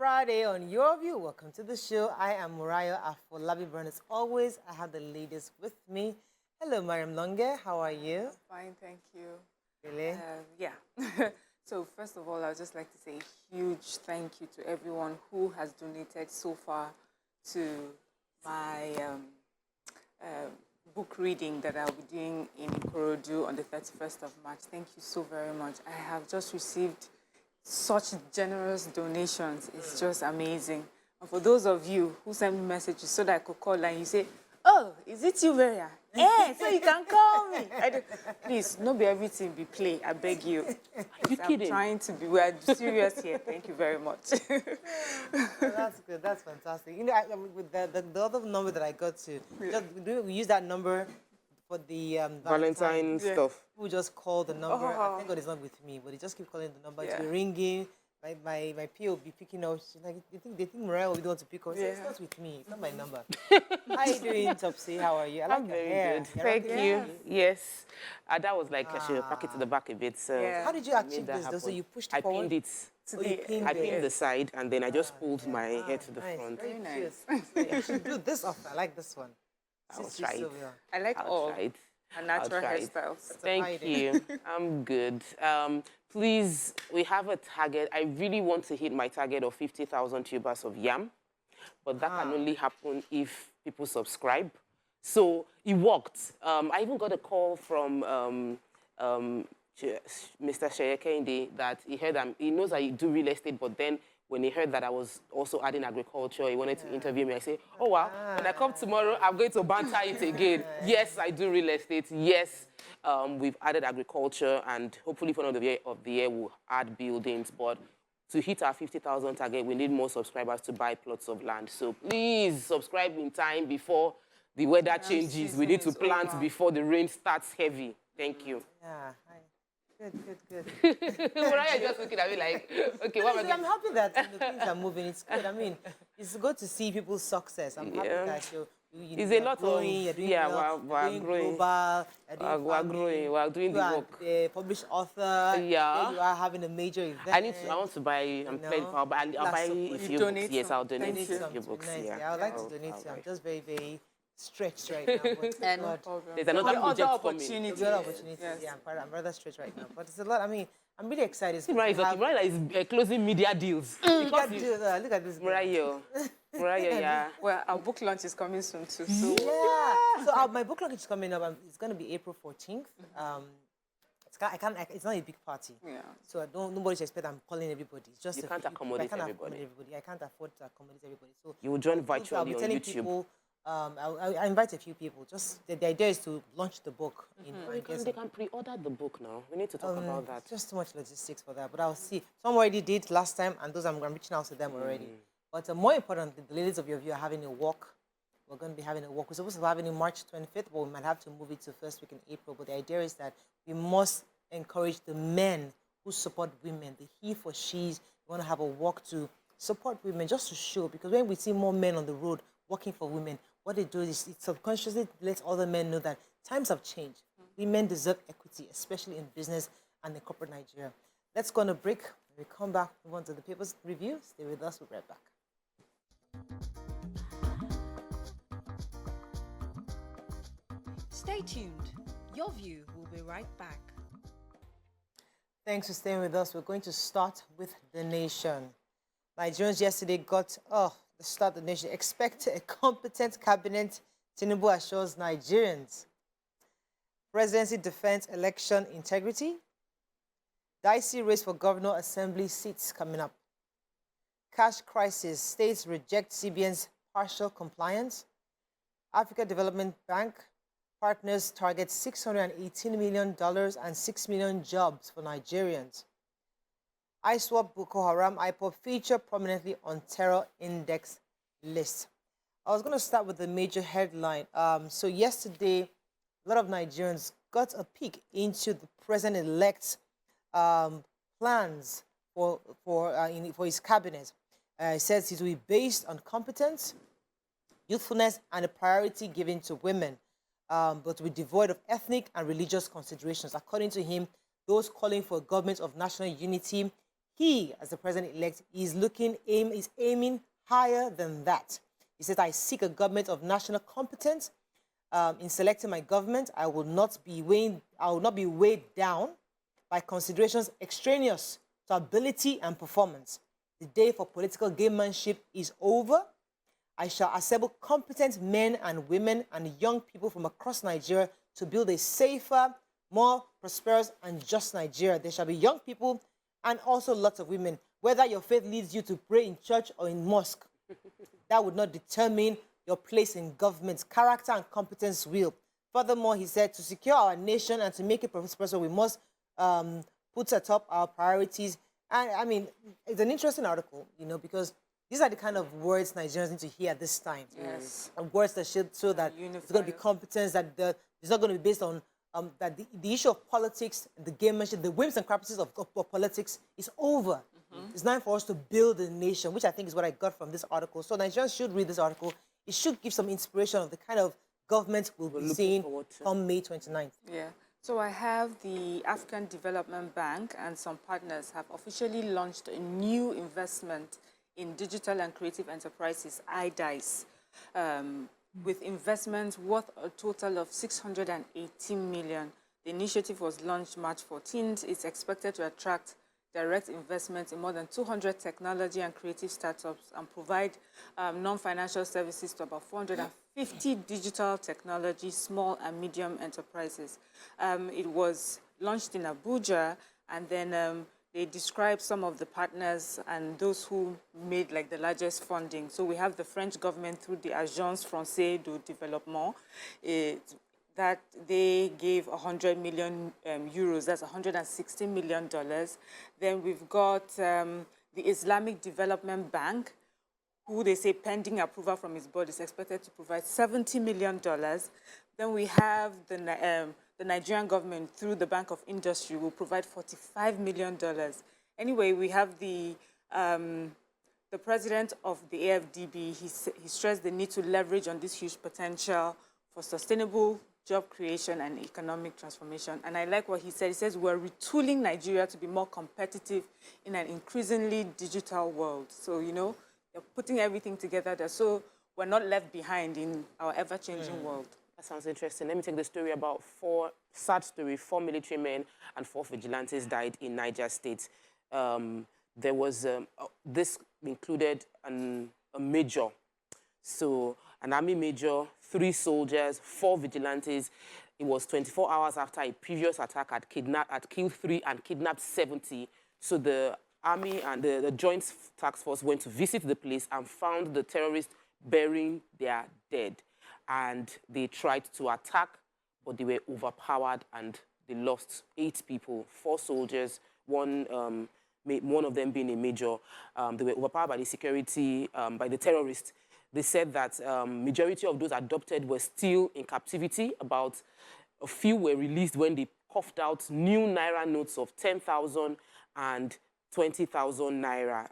Friday on Your View. Welcome to the show. I am Murayo Afolabi Brown. As always, I have the ladies with me. Hello, Mariam Longe. How are you? Fine, thank you. Really? Yeah. So first of all, I'd just like to say a huge thank you to everyone who has donated so far to my book reading that I'll be doing in Ikorodu on the 31st of March. Thank you so very much. I have just received such generous donations. It's just amazing. And for those of you who send me messages so that I could call and you say, oh, is it you, Veria? Eh, so you can call me. Please, not be everything be play. I beg you. You kidding? I'm trying to be. We are serious here. Thank you very much. Oh, that's good. That's fantastic. You know, with the other number that I got to, we use that number for the Valentine stuff. People just call the number. I thank God it's not with me, but they just keep calling the number. It's ringing. My PO will be picking up. She's like, they think Mariah will be the one to pick up. It's not with me. It's not my number. How are you doing, Topsy? How are you? I like I'm your very hair. good. Thank you. Yes. That was like, I should pack it to the back a bit. So how did you achieve this, though? So you pushed it forward? I pinned it. I pinned the side, and then I just pulled my hair to the front. Very nice. You should do this often. I like this one. I'll try it. I like all natural I'll try it. hairstyles. Thank you. I'm good. Please, we have a target. I really want to hit my target of 50,000 tubers of yam, but that can only happen if people subscribe. So it worked. I even got a call from Mr. Sheye Kende that he knows that I do real estate, but then when he heard that I was also adding agriculture, he wanted to interview me. I say, oh, wow, when I come tomorrow, I'm going to banter it again. Yes, I do real estate. Yes, we've added agriculture, and hopefully for the end of the year, we'll add buildings. But to hit our 50,000 target, we need more subscribers to buy plots of land. So please subscribe in time before the weather changes. We need to plant before the rain starts heavy. Thank you. Yeah. Good. Mariah just looking at me like, okay, what am I I'm happy that things are moving. It's good. I mean, it's good to see people's success. I'm happy that it's a lot growing, of, we're growing global, we're growing, we're doing the work. A published author. You are having a major event. I want to buy, I'm planning for, I'll buy a few books. Yes, I'll donate a few books. Nice. Yeah, I would like to donate to you. I'm just very, very stretched right now. But there's another project opportunity. Yeah, I'm rather stretched right now. But it's a lot. I mean, I'm really excited. Mariah is closing media deals. Look at this. Mariah, yeah. Well, our book launch is coming soon too. So. Yeah. So my book launch is coming up. It's going to be April 14th. It's not a big party. Yeah. So nobody should expect I'm calling everybody. It's just you can't accommodate everybody. I can't afford to accommodate everybody. So you will join virtually I'll be telling YouTube. People, I invite a few people. Just the idea is to launch the book. They can pre-order the book now. We need to talk about that. Just too much logistics for that, but I'll see. Some already did last time, and those I'm reaching out to them already. But more importantly, the ladies of your view are having a walk. We're going to be having a walk. We're supposed to be having it March 25th, but we might have to move it to first week in April. But the idea is that we must encourage the men who support women, the he for she's. We want to have a walk to support women, just to show, because when we see more men on the road working for women, what they do is it subconsciously lets other men know that times have changed. Women deserve equity, especially in business and in corporate Nigeria. Let's go on a break. When we come back, move on to the papers review. Stay with us. We'll be right back. Stay tuned. Your View will be right back. Thanks for staying with us. We're going to start with the nation. Nigerians yesterday got, the start of the nation. Expect a competent cabinet, Tinubu assures Nigerians. Presidency defense election integrity. Dicey race for governor assembly seats coming up. Cash crisis. States reject CBN's partial compliance. Africa Development Bank partners target $618 million and 6 million jobs for Nigerians. ISWAP Boko Haram IPOB feature prominently on terror index list. I was going to start with the major headline. So yesterday, a lot of Nigerians got a peek into the president-elect's plans for his cabinet. It says it will be based on competence, youthfulness, and a priority given to women, but will be devoid of ethnic and religious considerations. According to him, those calling for a government of national unity, he, as the president-elect, is aiming higher than that. He says, I seek a government of national competence. In selecting my government, I will not be weighed down by considerations extraneous to ability and performance. The day for political gamemanship is over. I shall assemble competent men and women and young people from across Nigeria to build a safer, more prosperous and just Nigeria. There shall be young people and also lots of women. Whether your faith leads you to pray in church or in mosque, that would not determine your place in government. Character and competence will. Furthermore, he said, to secure our nation and to make it prosperous, we must put atop our priorities. And I mean, it's an interesting article, you know, because these are the kind of words Nigerians need to hear at this time. Yes. And words that should show that it's going to be competence, that it's not going to be based on that the issue of politics, the gamemanship, the whims and caprices of politics is over. It's time for us to build a nation, which I think is what I got from this article. So Nigerians should read this article. It should give some inspiration of the kind of government we'll be seeing on May 29th. Yeah. So I have the African Development Bank and some partners have officially launched a new investment in digital and creative enterprises, iDice, with investments worth a total of 618 million. The initiative was launched March 14th. It's expected to attract direct investment in more than 200 technology and creative startups and provide non-financial services to about 450 digital technology, small and medium enterprises. It was launched in Abuja, and then they describe some of the partners and those who made like the largest funding. So we have the French government through the Agence Française de Développement, that they gave 100 million euros, that's $160 million. Then we've got the Islamic Development Bank, who they say pending approval from its board is expected to provide $70 million. Then we have the Nigerian government through the Bank of Industry will provide $45 million. Anyway, we have the president of the AFDB, he stressed the need to leverage on this huge potential for sustainable job creation and economic transformation. And I like what he said. He says, we're retooling Nigeria to be more competitive in an increasingly digital world. So, you know, they're putting everything together there so we're not left behind in our ever-changing world. That sounds interesting. Let me take the story about sad story, 4 military men and 4 vigilantes died in Niger State. There was, this included a major. So an army major, 3 soldiers, 4 vigilantes. It was 24 hours after a previous attack had killed 3 and kidnapped 70. So the army and the Joint Task Force went to visit the place and found the terrorists burying their dead. And they tried to attack, but they were overpowered and they lost 8 people, 4 soldiers, one of them being a major. They were overpowered by the security, by the terrorists. They said that majority of those adopted were still in captivity. About a few were released when they coughed out new Naira notes of 10,000 and 20,000 Naira.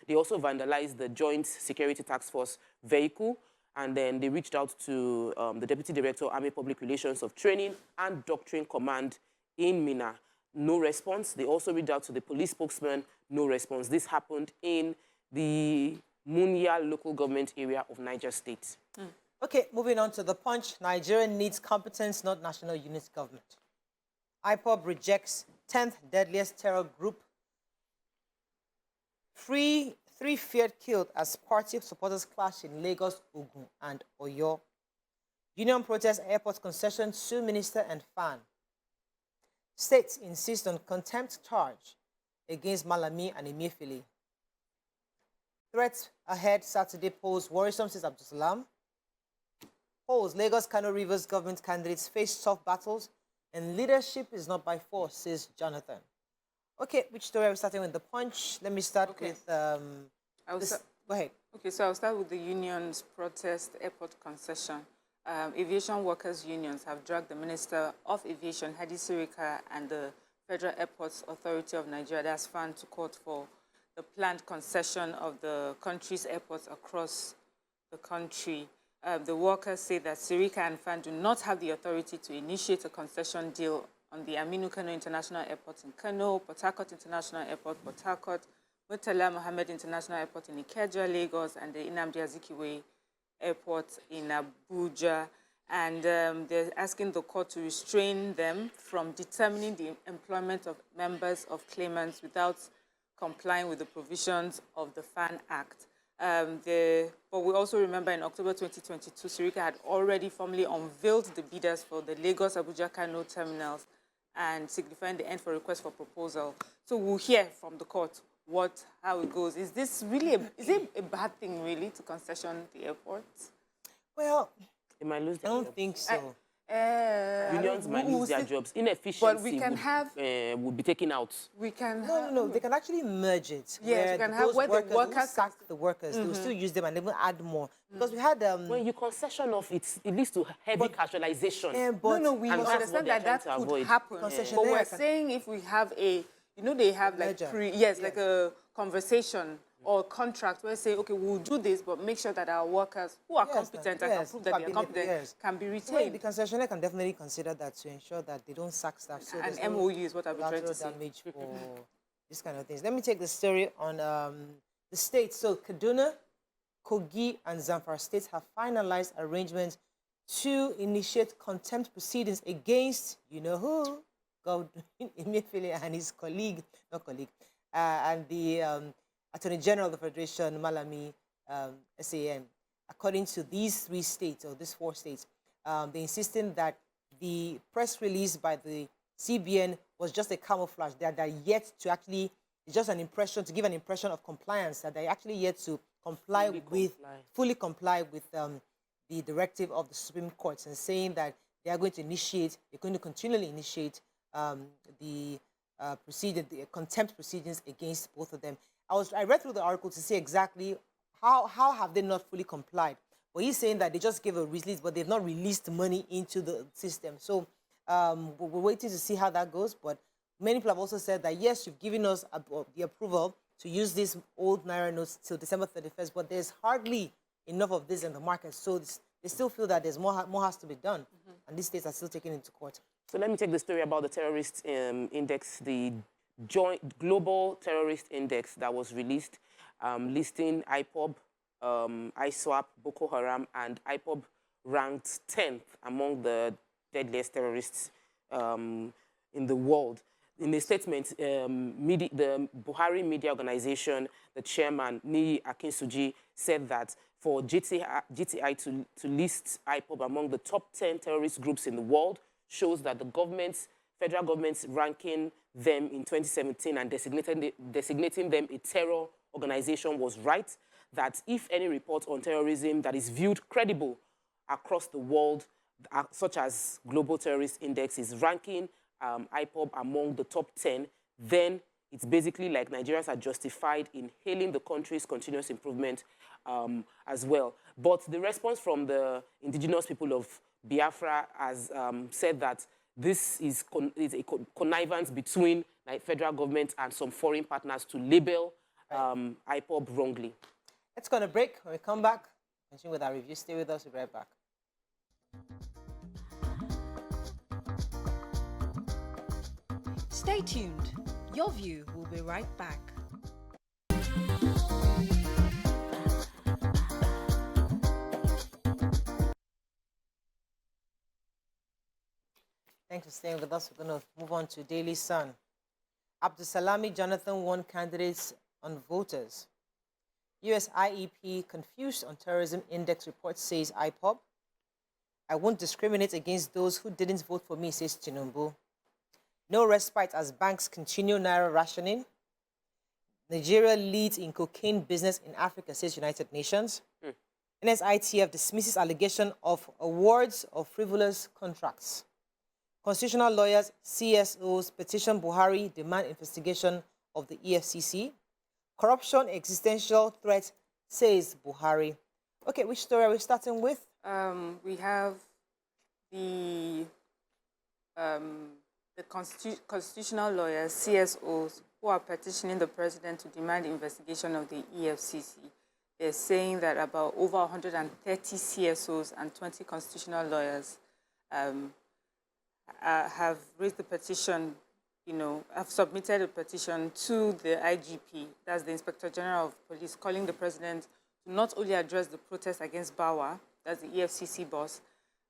They also vandalized the Joint Security Task Force vehicle, and then they reached out to the Deputy Director, Army Public Relations of Training and Doctrine Command in Minna. No response. They also reached out to the police spokesman. No response. This happened in the Munya local government area of Niger State. Okay, moving on to The Punch. Nigeria needs competence, not national unit government. IPOB rejects 10th deadliest terror group. 3 feared killed as party supporters clash in Lagos, Ogun, and Oyo. Union protests airport concession, sue minister and fan. States insist on contempt charge against Malami and Emefiele. Threats ahead Saturday pose worrisome, says Abdul Salam. Polls, Lagos, Kano, Rivers government candidates face tough battles, and leadership is not by force, says Jonathan. Okay, which story are we starting with? The Punch. Let me start with go ahead. Okay, so I'll start with the union's protest airport concession. Aviation workers' unions have dragged the Minister of Aviation, Hadi Sirika, and the Federal Airports Authority of Nigeria, that's FAN, to court for the planned concession of the country's airports across the country. The workers say that Sirika and FAN do not have the authority to initiate a concession deal on the Aminu Kano International Airport in Kano, Port Harcourt International Airport, Port Harcourt, Murtala Mohammed International Airport in Ikeja, Lagos, and the Nnamdi Azikiwe Airport in Abuja. And they're asking the court to restrain them from determining the employment of members of claimants without complying with the provisions of the FAN Act. But we also remember in October 2022, Sirika had already formally unveiled the bidders for the Lagos, Abuja, Kano terminals and signifying the end for request for proposal. So we'll hear from the court how it goes. Is this really, is it a bad thing really to concession the airport? Well, They might lose I their don't jobs. think so. Unions might lose their jobs. Inefficiency would be taken out. We can No. They can actually merge it. Yes, we can have where the workers sack the workers. They will still use them and even add more. Because we had when you concession off, it leads to heavy casualization. We understand that could happen. But we're saying if we have they have like like a conversation or contract where say, okay, we'll do this, but make sure that our workers who are competent and can prove that they're competent can be retained. The concessionaire can definitely consider that to ensure that they don't sack staff. So and MOU is what I've been trying to say. Damage for these kind of things. Let me take the story on the states. So Kaduna, Kogi, and Zamfara states have finalized arrangements to initiate contempt proceedings against, you know who, Godwin Emefiele and his and the Attorney General of the Federation, Malami SAN. According to these three states, or these four states, they're insisting that the press release by the CBN was just a camouflage, that they're yet to actually, it's just an impression, to give an impression of compliance, that they're actually yet to fully comply with the directive of the Supreme Court, and saying that they are going to continually initiate the contempt proceedings against both of them. I read through the article to see exactly how have they not fully complied. But he's saying that they just gave a release, but they've not released money into the system. So we're waiting to see how that goes. But many people have also said that, yes, you've given us the approval to use these old Naira notes till December 31st, but there's hardly enough of this in the market. So they still feel that there's more has to be done. And these states are still taken into court. So let me take the story about the terrorist index, the joint global terrorist index that was released, listing IPOB, ISWAP, Boko Haram, and IPOB ranked 10th among the deadliest terrorists in the world. In a statement, the Buhari Media Organization, the chairman, Niyi Akinsuji, said that for GTI to list IPOB among the top 10 terrorist groups in the world shows that the federal government's ranking them in 2017 and designating them a terror organization was right, that if any report on terrorism that is viewed credible across the world, such as Global Terrorist Index, is ranking IPOB among the top 10, then it's basically like Nigerians are justified in hailing the country's continuous improvement as well. But the response from the indigenous people of Biafra has said that this is a connivance between the federal government and some foreign partners to label IPOB wrongly. Let's go on a break. When we come back, continue with our review. Stay with us. We'll be right back. Stay tuned. Your View will be right back. Thanks for staying with us. We're going to move on to Daily Sun. Abdusalami Jonathan won candidates on voters. US IEP confused on terrorism index report says IPOB. I won't discriminate against those who didn't vote for me, says Tinubu. No respite as banks continue Naira rationing. Nigeria leads in cocaine business in Africa, says United Nations. NSITF dismisses allegation of awards of frivolous contracts. Constitutional lawyers, CSOs petition Buhari demand investigation of the EFCC. Corruption existential threat, says Buhari. Okay, which story are we starting with? We have the constitutional lawyers, CSOs, who are petitioning the president to demand investigation of the EFCC. They're saying that about over 130 CSOs and 20 constitutional lawyers have raised the petition, have submitted a petition to the IGP, that's the Inspector General of Police, calling the president to not only address the protest against Bawa, that's the EFCC boss,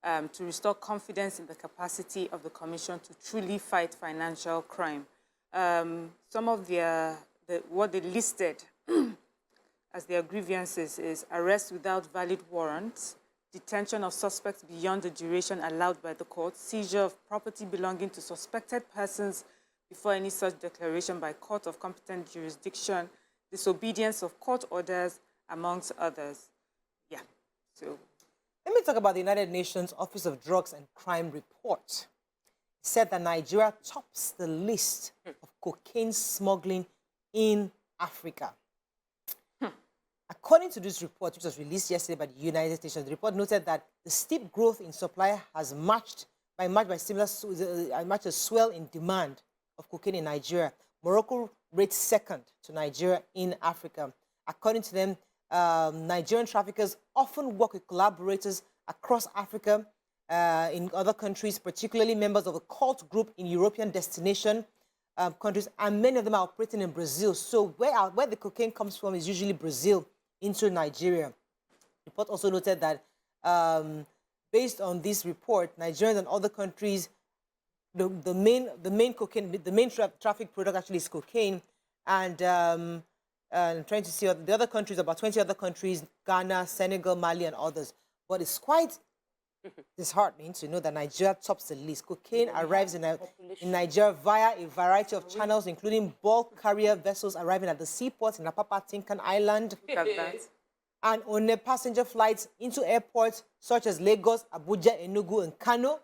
to restore confidence in the capacity of the commission to truly fight financial crime. Some of what they listed as their grievances is arrest without valid warrants, detention of suspects beyond the duration allowed by the court, seizure of property belonging to suspected persons before any such declaration by court of competent jurisdiction, disobedience of court orders, amongst others. Yeah, so. Let me talk about the United Nations Office of Drugs and Crime report. It said that Nigeria tops the list of cocaine smuggling in Africa. According to this report, which was released yesterday by the United Nations, the report noted that the steep growth in supply has matched by a swell in demand of cocaine in Nigeria. Morocco rates second to Nigeria in Africa. According to them, Nigerian traffickers often work with collaborators across Africa in other countries, particularly members of a cult group in European destination countries, and many of them are operating in Brazil. So where the cocaine comes from is usually Brazil into Nigeria. The report also noted that based on this report, Nigerians and other countries, the main traffic product actually is cocaine, and trying to see the other countries, about 20 other countries, Ghana, Senegal, Mali, and others. But it's quite disheartening to know that Nigeria tops the list. Cocaine arrives in Nigeria via a variety of channels, including bulk carrier vessels arriving at the seaports in Apapa, Tinkan Island, and on the passenger flights into airports such as Lagos, Abuja, Enugu, and Kano,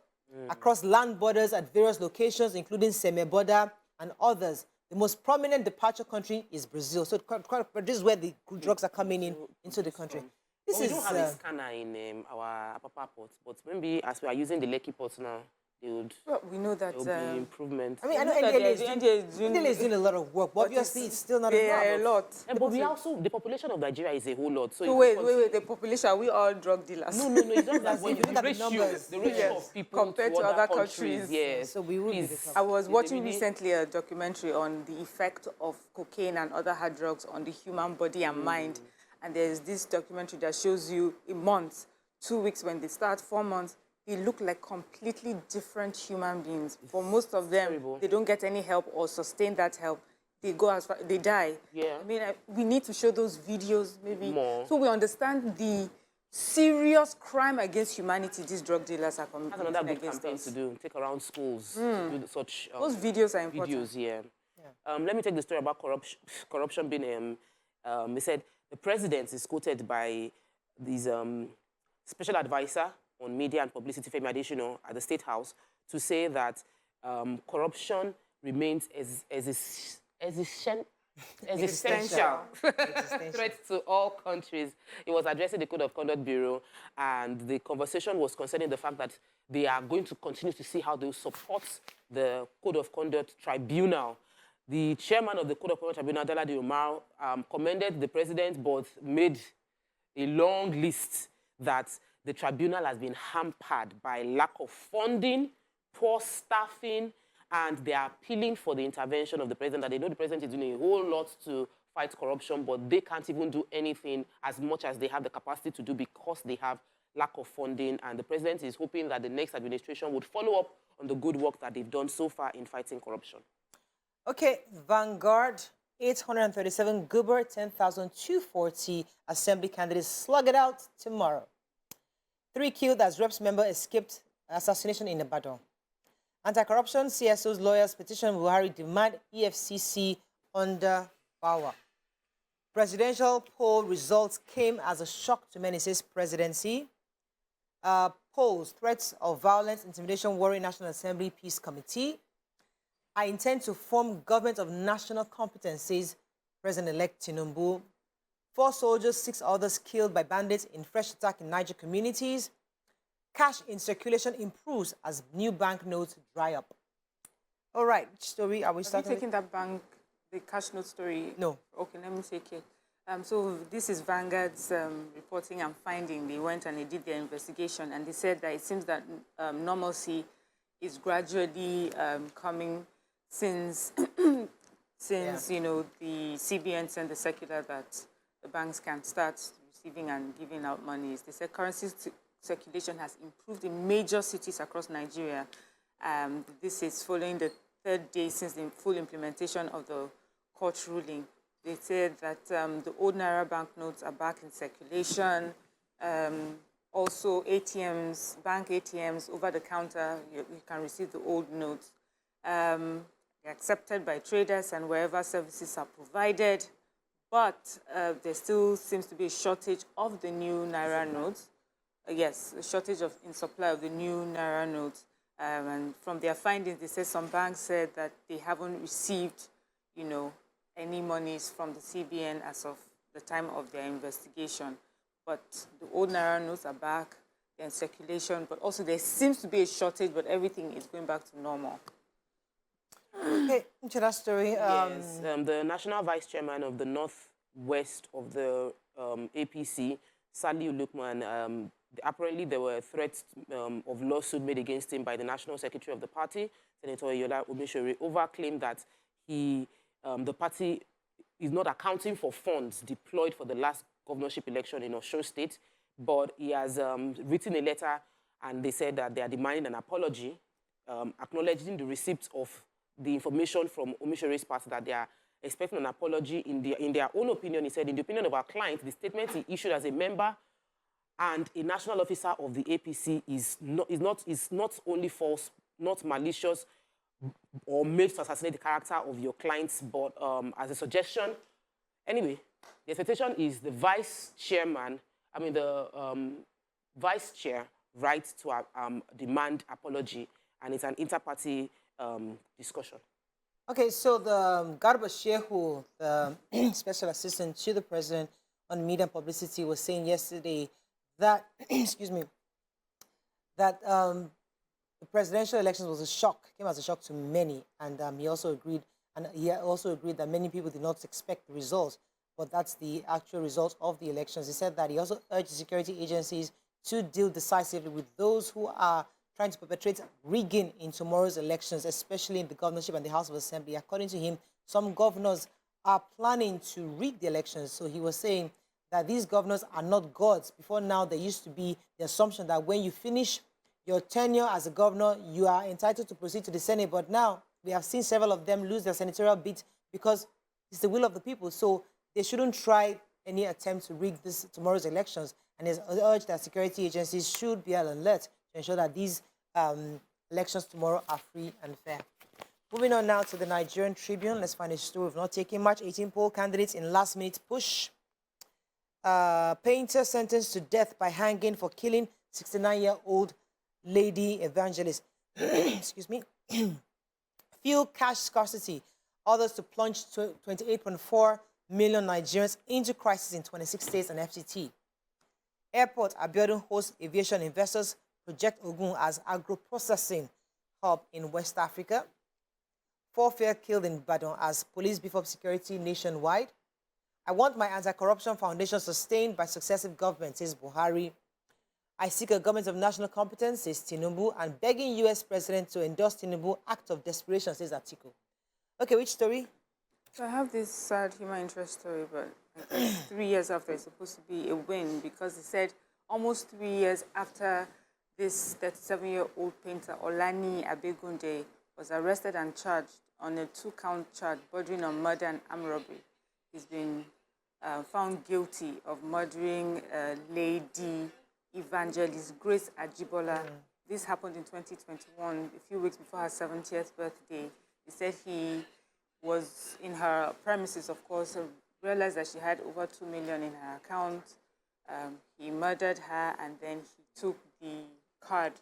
across land borders at various locations, including Semeboda and others. The most prominent departure country is Brazil. So this is where the drugs are coming into the country. We don't have a scanner in our Apapa port, but maybe as we are using the Lekki port now, they would. Well, we know that there will be improvement. I mean, I know NDLA is doing a lot of work, but obviously it's still not a lot. But we also, the population of Nigeria is a whole lot. So wait, the population, are we all drug dealers? No, it's not that when you look at the ratio of people compared to other countries. Yes. So we will be I was watching recently a documentary on the effect of cocaine and other hard drugs on the human body and mind. And there's this documentary that shows you a month, 2 weeks when they start, 4 months, they look like completely different human beings. For most of them, terrible. They don't get any help or sustain that help. They go as far, they die. Yeah. I mean, we need to show those videos maybe more, so we understand the serious crime against humanity these drug dealers are committing. That's another good campaign to do. Take around schools to do such. Those videos are important. Videos, yeah. Let me take the story about corruption being. He said the president is quoted by these special advisor on media and publicity, Femi Adesina, at the State House, to say that corruption remains essential threat to all countries. He was addressing the Code of Conduct Bureau, and the conversation was concerning the fact that they are going to continue to see how they support the Code of Conduct Tribunal. The chairman of the Code of Conduct Tribunal, Daladi Umar, commended the president, but made a long list that the tribunal has been hampered by lack of funding, poor staffing, and they are appealing for the intervention of the president. That they know the president is doing a whole lot to fight corruption, but they can't even do anything as much as they have the capacity to do because they have lack of funding. And the president is hoping that the next administration would follow up on the good work that they've done so far in fighting corruption. Okay, Vanguard, 837 Goober, 10,240 Assembly candidates slug it out tomorrow. 3 killed as Reps member escaped assassination in Ibadan. Anti-corruption CSO's lawyers petition Buhari demand EFCC under power. Presidential poll results came as a shock to many, says presidency. Polls, threats of violence, intimidation, worry National Assembly Peace Committee. I intend to form government of national competence, says President-elect Tinubu. 4 soldiers, 6 others killed by bandits in fresh attack in Niger communities. Cash in circulation improves as new banknotes dry up. All right, which story are we starting? Are you taking that the cash note story? No. Okay, let me take it. So this is Vanguard's reporting and finding. They went and they did their investigation, and they said that it seems that normalcy is gradually coming since you know, the CBN sent the circular that the banks can start receiving and giving out monies. They said currency circulation has improved in major cities across Nigeria. This is following the third day since the full implementation of the court ruling. They said that the old Naira banknotes are back in circulation. Also, ATMs, bank ATMs, over the counter, you can receive the old notes. They're accepted by traders and wherever services are provided. But there still seems to be a shortage of the new Naira notes. Yes, a shortage in supply of the new Naira notes. And from their findings, they said some banks said that they haven't received, you know, any monies from the CBN as of the time of their investigation. But the old Naira notes are back, they're in circulation, but also there seems to be a shortage, but everything is going back to normal. Okay, into that story. Yes, the national vice chairman of the northwest of the APC, Saliu Lukman, apparently there were threats of lawsuit made against him by the national secretary of the party, Senator Yola Omishore, over claim that the party is not accounting for funds deployed for the last governorship election in Osun State, but he has written a letter and they said that they are demanding an apology, acknowledging the receipt of the information from Omishore's party that they are expecting an apology. In their own opinion, he said, in the opinion of our client, the statement he issued as a member and a national officer of the APC is not only false, not malicious, or made to assassinate the character of your clients, but as a suggestion. Anyway, the expectation is the vice chairman, the vice chair, right to demand apology, and it's an inter-party discussion. Okay, so the Garba Shehu, the special assistant to the president on media and publicity, was saying yesterday that, excuse me, that the presidential elections was a shock, came as a shock to many, and he also agreed that many people did not expect the results, but that's the actual result of the elections. He said that he also urged security agencies to deal decisively with those who are trying to perpetrate rigging in tomorrow's elections, especially in the governorship and the House of Assembly. According to him, some governors are planning to rig the elections. So he was saying that these governors are not gods. Before now, there used to be the assumption that when you finish your tenure as a governor, you are entitled to proceed to the Senate. But now we have seen several of them lose their senatorial bid because it's the will of the people. So they shouldn't try any attempt to rig tomorrow's elections. And has urged that security agencies should be on alert to ensure that these elections tomorrow are free and fair. Moving on now to the Nigerian Tribune. Let's find a story of not taking much. 18 poll candidates in last-minute push. Painter sentenced to death by hanging for killing 69-year-old lady evangelist. Excuse me. Fuel cash scarcity. Others to plunge 28.4 million Nigerians into crisis in 26 states and FCT. Airport Abiodun hosts aviation investors. Project Ogun as agro-processing hub in West Africa. 4 fare killed in Badon as police beef up security nationwide. I want my anti-corruption foundation sustained by successive governments, says Buhari. I seek a government of national competence, says Tinubu, and begging U.S. President to endorse Tinubu act of desperation, says Atiku. Okay, which story? So I have this sad human interest story, but I guess 3 years after it's supposed to be a win because he said almost 3 years after this 37-year-old painter, Olani Abegunde, was arrested and charged on a 2-count charge bordering on murder and armed robbery. He's been found guilty of murdering Lady Evangelist Grace Ajibola. This happened in 2021, a few weeks before her 70th birthday. He said he was in her premises, of course, realized that she had over 2 million in her account. He murdered her and then he took the card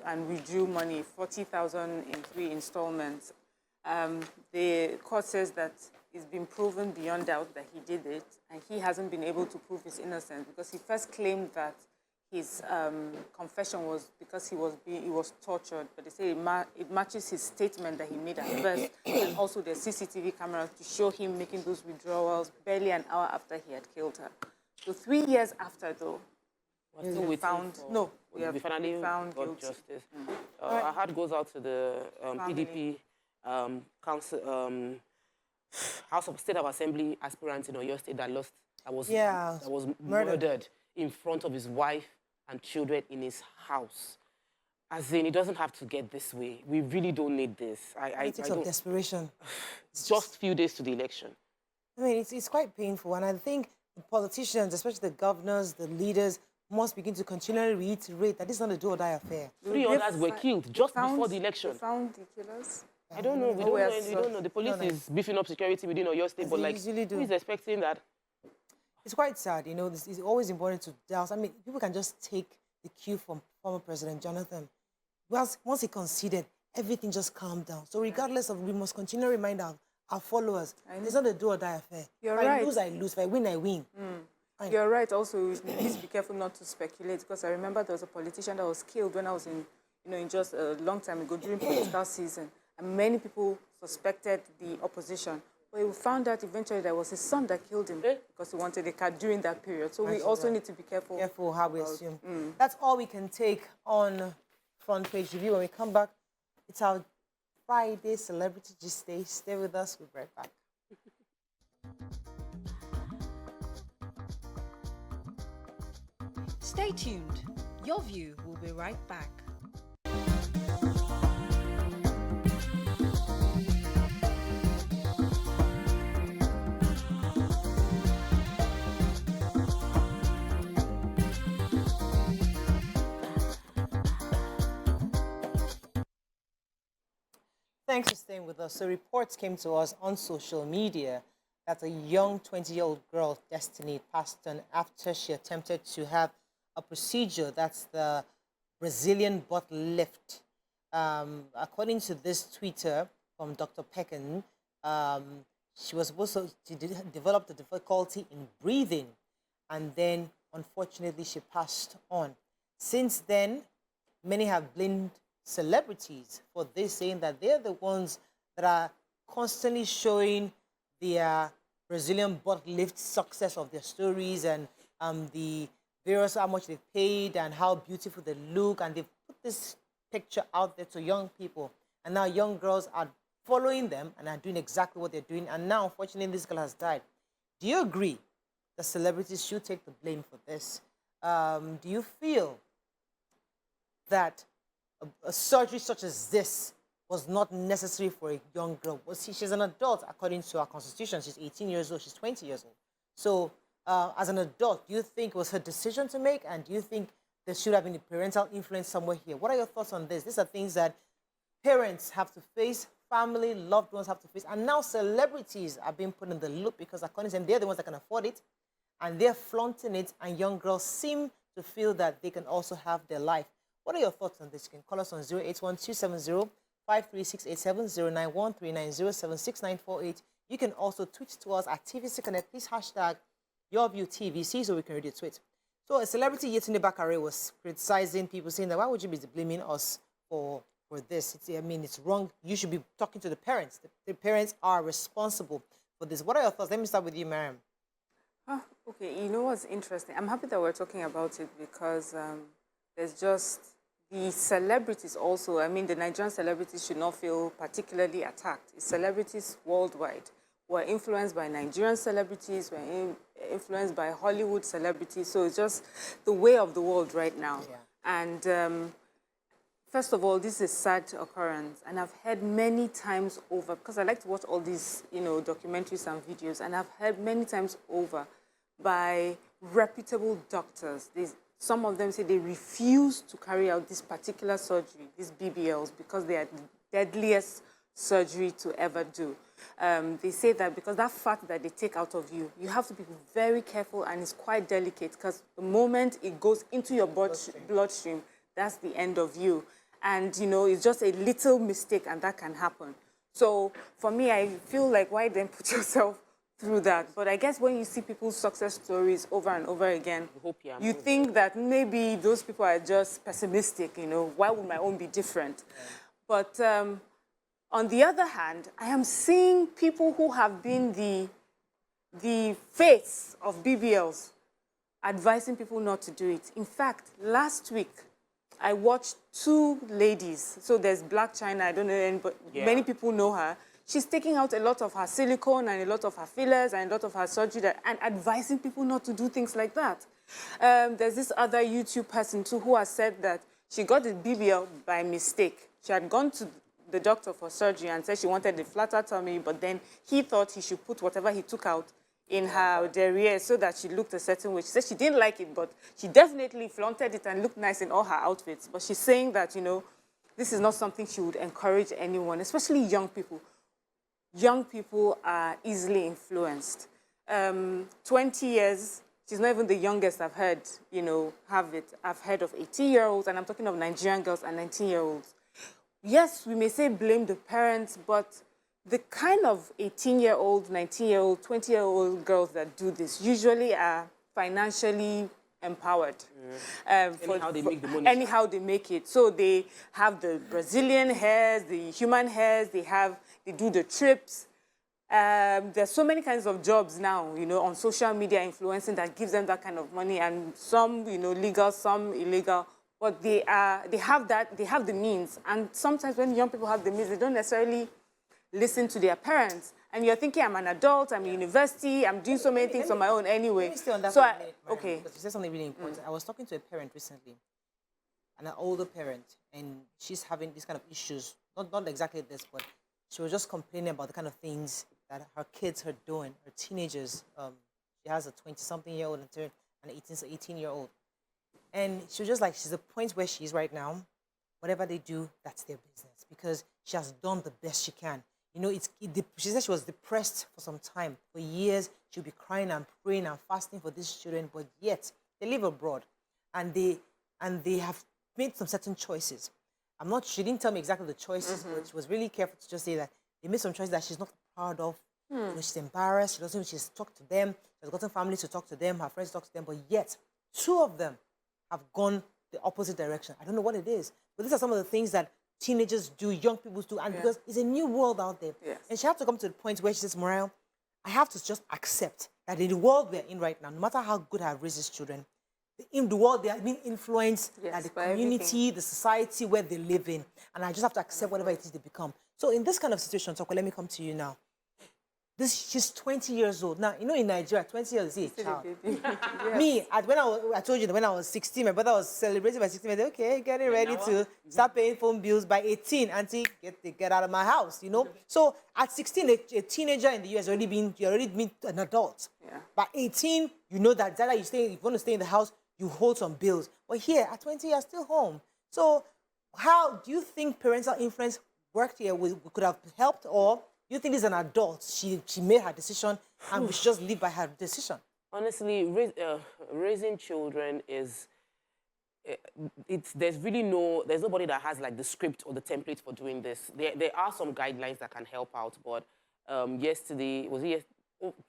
and withdrew money, 40,000 in 3 installments. The court says that it's been proven beyond doubt that he did it, and he hasn't been able to prove his innocence because he first claimed that his confession was because he was tortured, but they say it matches his statement that he made at first, and also the CCTV cameras to show him making those withdrawals barely an hour after he had killed her. So 3 years after, though, We're still waiting found, for- no, we have we finally been found got guilty. justice. Our heart goes out to the PDP council, House of State of Assembly aspirant in Oyo State that was murdered in front of his wife and children in his house. As in, it doesn't have to get this way. We really don't need this. Politics of desperation. It's just few days to the election. I mean, it's quite painful, and I think the politicians, especially the governors, the leaders, must begin to continually reiterate that this is not a do-or-die affair. 3 others were killed just before the election. They found the killers? I don't know. We don't know. The police is beefing up security within Oyo State, but like, who is expecting that? It's quite sad, you know. It's always important to douse. I mean, people can just take the cue from former President Jonathan. Once he conceded, everything just calmed down. So regardless of, we must continue to remind our followers, it's not a do-or-die affair. You're if right. I lose, I lose. If I win, I win. You're right. Also, we need to be careful not to speculate, because I remember there was a politician that was killed when I was in just a long time ago during political season, and many people suspected the opposition. But we found out eventually that it was his son that killed him because he wanted a car during that period. So we also need to be careful. Careful how we assume. That's all we can take on Front Page Review. When we come back, it's our Friday Celebrity Gist Day. Stay with us. We'll be right back. Stay tuned. Your View will be right back. Thanks for staying with us. So reports came to us on social media that a young 20-year-old girl, Destiny, passed on after she attempted to have a procedure. That's the Brazilian butt lift. According to this tweeter from Dr. Pekin, she was supposed to develop the difficulty in breathing, and then unfortunately she passed on. Since then, many have blamed celebrities for this, saying that they're the ones that are constantly showing their Brazilian butt lift success of their stories, and the various, how much they've paid and how beautiful they look, and they've put this picture out there to young people, and now young girls are following them and are doing exactly what they're doing, and now unfortunately this girl has died. Do you agree that celebrities should take the blame for this? Do you feel that a surgery such as this was not necessary for a young girl? Well, see, she's an adult according to our constitution. She's 18 years old, she's 20 years old. So as an adult, do you think it was her decision to make, and do you think there should have been a parental influence somewhere here? What are your thoughts on this? These are things that parents have to face, family, loved ones have to face, and now celebrities are being put in the loop because according to them, they're the ones that can afford it, and they're flaunting it, and young girls seem to feel that they can also have their life. What are your thoughts on this? You can call us on 081-270-53687, 091-390-76948. You can also tweet to us at TVC Connect. Please hashtag YourViewTVC so we can read your tweet. So a celebrity, Yetunde Bakare, was criticizing people, saying that why would you be blaming us for this? I mean, it's wrong. You should be talking to the parents. The parents are responsible for this. What are your thoughts? Let me start with you, Mariam. Okay, you know what's interesting? I'm happy that we're talking about it because there's just the celebrities also. I mean, the Nigerian celebrities should not feel particularly attacked. It's celebrities worldwide. We're influenced by Nigerian celebrities, we're influenced by Hollywood celebrities. So it's just the way of the world right now. Yeah. And first of all, this is a sad occurrence. And I've heard many times over, because I like to watch all these, documentaries and videos, and I've heard many times over by reputable doctors. Some of them say they refuse to carry out this particular surgery, these BBLs, because they are the deadliest surgery to ever do. They say that because that fat that they take out of you, you have to be very careful, and it's quite delicate because the moment it goes into your bloodstream, that's the end of you. And, it's just a little mistake and that can happen. So for me, I feel like why then put yourself through that? But I guess when you see people's success stories over and over again, you think that maybe those people are just pessimistic, why would my own be different? Yeah. But on the other hand, I am seeing people who have been the face of BBLs advising people not to do it. In fact, last week, I watched 2 ladies. So there's Black China, I don't know any, but many people know her. She's taking out a lot of her silicone and a lot of her fillers and a lot of her surgery and advising people not to do things like that. There's this other YouTube person too who has said that she got the BBL by mistake. She had gone to the doctor for surgery and said she wanted a flatter tummy, but then he thought he should put whatever he took out in her derriere so that she looked a certain way. She said she didn't like it, but she definitely flaunted it and looked nice in all her outfits. But she's saying that, you know, this is not something she would encourage anyone, especially young people. Young people are easily influenced. 20 years, she's not even the youngest I've heard, you know, have it. I've heard of 18-year-olds, and I'm talking of Nigerian girls and 19-year-olds. Yes, we may say blame the parents, but the kind of 18-year-old, 19-year-old, 20-year-old girls that do this usually are financially empowered. Anyhow they make the money. Anyhow they make it. So they have the Brazilian hairs, the human hairs, they do the trips. There's so many kinds of jobs now, you know, on social media influencing that gives them that kind of money, and some, you know, legal, some illegal. But they have the means. And sometimes when young people have the means, they don't necessarily listen to their parents. And you're thinking, I'm an adult, I'm in university, I'm doing so many things on my own anyway. Let me stay on that so for a minute, Mariam, okay. because you said something really important. I was talking to a parent recently, an older parent, and she's having these kind of issues. Not exactly this, but she was just complaining about the kind of things that her kids are doing, her teenagers. She has a 20-something-year-old and an 18-year-old. And she was just like, she's at the point where she is right now. Whatever they do, that's their business, because she has done the best she can. You know, she said she was depressed for some time. For years, she'll be crying and praying and fasting for these children, but yet they live abroad, and they have made some certain choices. She didn't tell me exactly the choices, but she was really careful to just say that they made some choices that she's not proud of. You know, she's embarrassed. She's talked to them. She's gotten families to talk to them, her friends to talk to them, but yet 2 of them have gone the opposite direction. I don't know what it is, but these are some of the things that teenagers do, young people do, and because it's a new world out there. Yes. And she had to come to the point where she says, Morale, I have to just accept that in the world we're in right now, no matter how good I have raised these children, in the world they are being influenced by the community, the society where they live in, and I just have to accept whatever it is they become. So in this kind of situation, Toko, let me come to you now. She's 20 years old. Now, you know, in Nigeria, 20 years is a child. Me, I told you that when I was 16, my brother was celebrating my 16th. I said, okay, getting ready to start paying phone bills. By 18, auntie, get out of my house, you know? So at 16, a teenager in the US already been an adult. Yeah. By 18, you know that if you want to stay in the house, you hold some bills. But here, at 20, you're still home. So how do you think parental influence worked here? Could have helped, or you think as an adult, she made her decision and we should just live by her decision? Honestly, raising children is, there's nobody that has like the script or the template for doing this. There are some guidelines that can help out, but yesterday,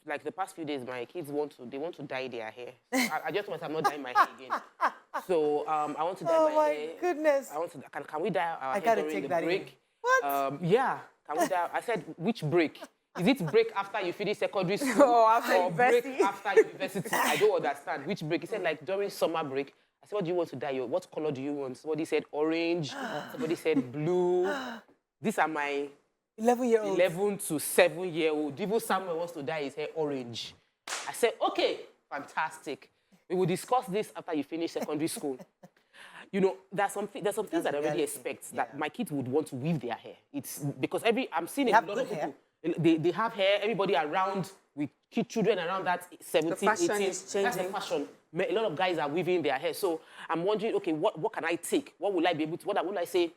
like the past few days, my kids want to dye their hair. I just want to not dye my hair again. So I want to dye my hair. Oh my goodness. Can we dye our I hair gotta during take the that break? in. What? Yeah. Can we dye? I said, which break? Is it break after you finish secondary school? Or break after university? I don't understand. Which break? He said, like, during summer break. I said, what do you want to dye? What color do you want? Somebody said orange. Somebody said blue. These are my 11-year-old. 11 to 7-year-old. Even Samuel wants to dye his hair orange. I said, okay, fantastic. We will discuss this after you finish secondary school. You know, there's some things that I already expect that my kids would want to weave their hair. It's because I'm seeing a lot of people. They have hair. Everybody around with children around that 17, the fashion 18. is changing. That's the fashion. A lot of guys are weaving their hair. So I'm wondering, okay, what can I take? What will I be able to? What will I say?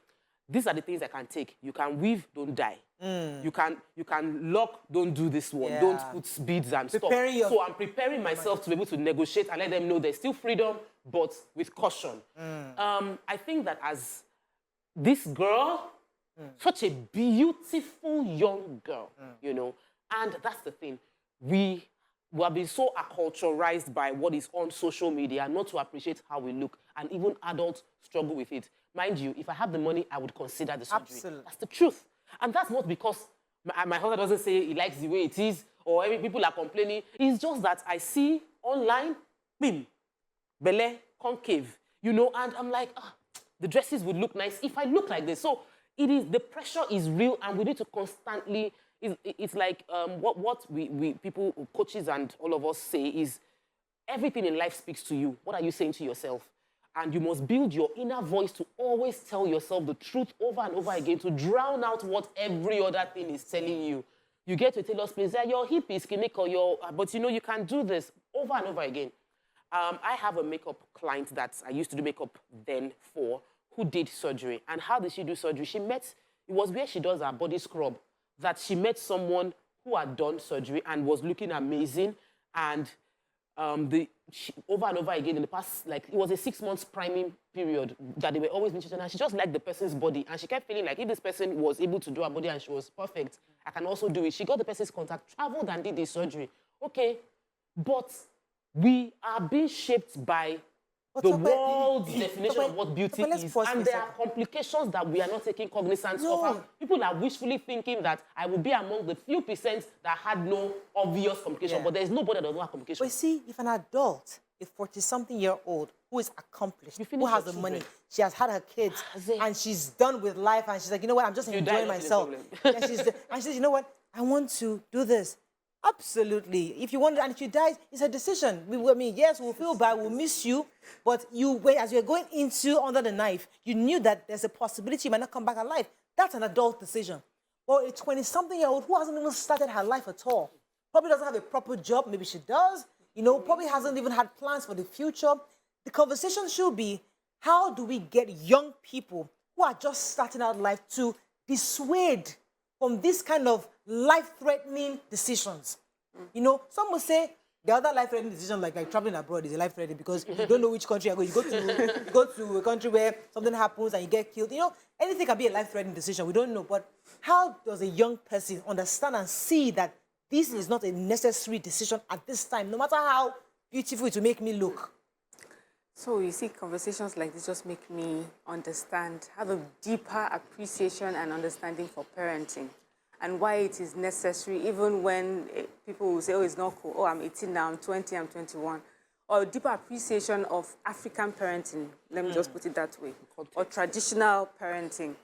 These are the things I can take. You can weave, don't dye. You can lock, don't do this one. Yeah. Don't put beads and stuff. So I'm preparing myself to be able to negotiate and let them know there's still freedom, but with caution. I think that as this girl, such a beautiful young girl, you know, and that's the thing. We have been so acculturized by what is on social media not to appreciate how we look, and even adults struggle with it. Mind you, if I have the money, I would consider the surgery. Absolutely. That's the truth. And that's not because my husband doesn't say he likes the way it is or people are complaining. It's just that I see online, Belle, concave, you know, and I'm like, the dresses would look nice if I look like this. So the pressure is real, and we need to constantly, it's like what we people, coaches and all of us say is, everything in life speaks to you. What are you saying to yourself? And you must build your inner voice to always tell yourself the truth over and over again, to drown out what every other thing is telling you. You get to a tailor's place, your hip is skinny, but you know, you can do this over and over again. I have a makeup client that I used to do makeup then for, who did surgery. And how did she do surgery? It was where she does her body scrub, that she met someone who had done surgery and was looking amazing. And over and over again in the past, like, it was a 6 months priming period that they were always mentioning, and she just liked the person's body, and she kept feeling like if this person was able to do her body and she was perfect, I can also do it. She got the person's contact, traveled and did the surgery. Okay, but we are being shaped by the world's definition of what beauty is, and there are complications that we are not taking cognizance of. People are wishfully thinking that I will be among the few percent that had no obvious complication, but there's nobody that does not have complications. But see, if an adult, a 40-something-year-old who is accomplished, who has the money, she has had her kids, and she's done with life, and she's like, you know what, I'm just enjoying myself. And she says, you know what, I want to do this. Absolutely. If you want, and if you die, it's a decision. I mean, yes, we'll feel bad, we'll miss you, but as you're going into under the knife, you knew that there's a possibility you might not come back alive. That's an adult decision. Or a 20-something-year-old who hasn't even started her life at all, probably doesn't have a proper job, maybe she does, you know, probably hasn't even had plans for the future. The conversation should be, how do we get young people who are just starting out life to dissuade from this kind of life-threatening decisions? You know, some will say the other life-threatening decision, like traveling abroad, is a life-threatening because you don't know which country you're going. You go to a country where something happens and you get killed. You know, anything can be a life-threatening decision. We don't know. But how does a young person understand and see that this is not a necessary decision at this time, no matter how beautiful it will make me look? So you see, conversations like this just make me understand, have a deeper appreciation and understanding for parenting and why it is necessary, even when people will say, oh, it's not cool. Oh, I'm 18 now, I'm 20, I'm 21. Or a deeper appreciation of African parenting, let me just put it that way, or traditional parenting,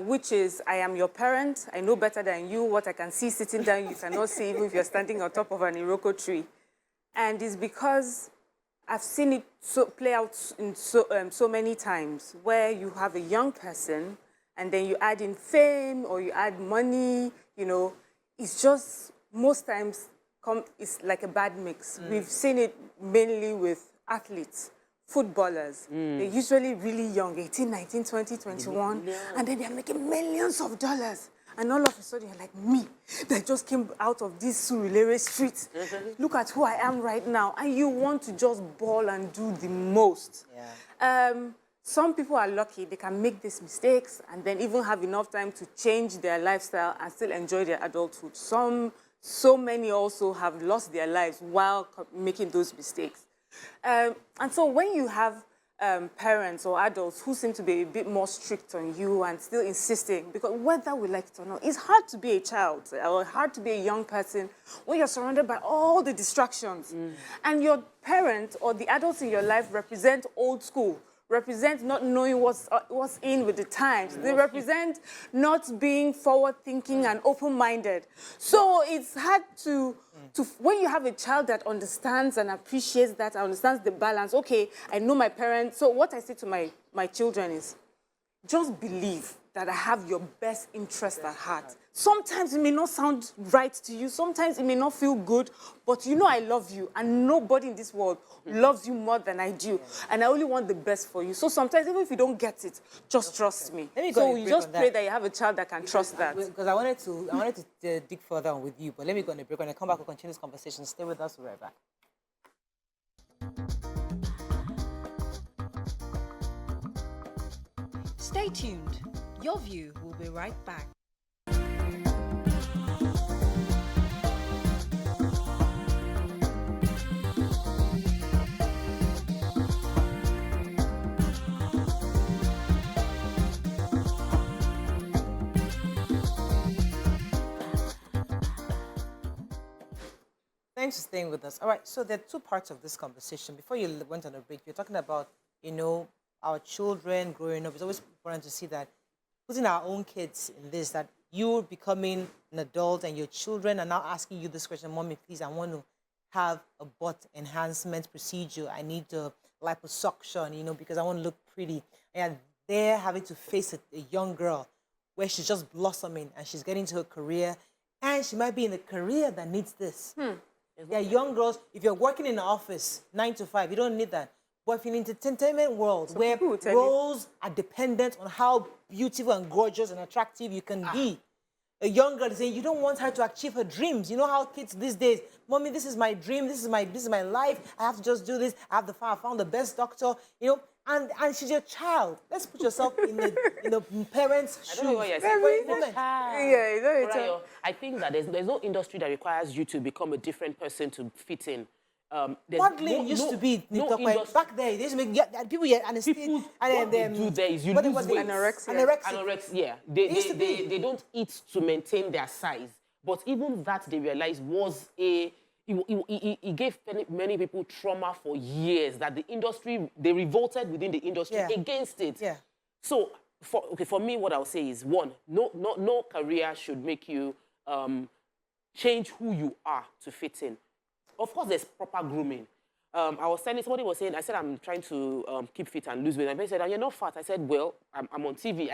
which is, I am your parent, I know better than you. What I can see sitting down, you cannot see even if you're standing on top of an Iroko tree. And it's because I've seen it play out in so many times where you have a young person and then you add in fame or you add money, you know, it's just most times it's like a bad mix. We've seen it mainly with athletes, footballers. They're usually really young, 18, 19, 20, 21, and then they're making millions of dollars. And all of a sudden, you're like, me, that just came out of this Surulere street. Look at who I am right now. And you want to just ball and do the most. Some people are lucky. They can make these mistakes and then even have enough time to change their lifestyle and still enjoy their adulthood. So many also have lost their lives while making those mistakes. And so when you have parents or adults who seem to be a bit more strict on you and still insisting, because whether we like it or not, it's hard to be a child or hard to be a young person when you're surrounded by all the distractions. And your parents or the adults in your life represent old school, represent not knowing what's in with the times. They represent not being forward-thinking and open-minded. So it's hard to when you have a child that understands and appreciates that, understands the balance. Okay, I know my parents. So what I say to my children is, just believe that I have your best interest at heart. Sometimes it may not sound right to you. Sometimes it may not feel good, but you know I love you, and nobody in this world loves you more than I do. And I only want the best for you. So sometimes, even if you don't get it, just trust me. So you just pray that you have a child that can trust that. Because I wanted to dig further on with you, but let me go on a break. When I come back, we'll continue this conversation. Stay with us. We'll be right back. Stay tuned. Your View will be right back. Thanks for staying with us. All right, so there are two parts of this conversation. Before you went on a break, you're talking about, our children growing up. It's always important to see that putting our own kids in this, that you're becoming an adult and your children are now asking you this question, Mommy, please, I want to have a butt enhancement procedure. I need the liposuction, because I want to look pretty. And they're having to face a young girl where she's just blossoming and she's getting to her career, and she might be in a career that needs this. There are young girls, if you're working in the office, 9 to 5, you don't need that. But if you're in the entertainment world, where roles are dependent on how beautiful and gorgeous and attractive you can be, a young girl is saying, you don't want her to achieve her dreams. You know how kids these days, Mommy, this is my dream, this is my life, I have to just do this, I found the best doctor, and she's your child. Let's put yourself in the parents' shoes. I don't know what you're saying. I think that there's no industry that requires you to become a different person to fit in. Modeling used to be back there. They used to make people people, what they do there is you lose weight. Anorexia. Yeah. They don't eat to maintain their size. But even that they realized was it gave many people trauma for years, that the industry, they revolted within the industry against it. Yeah. So for me, what I'll say is, one, no career should make you change who you are to fit in. Of course, there's proper grooming. Somebody was saying, I said, I'm trying to keep fit and lose weight. And they said, you're not fat. I said, well, I'm on TV.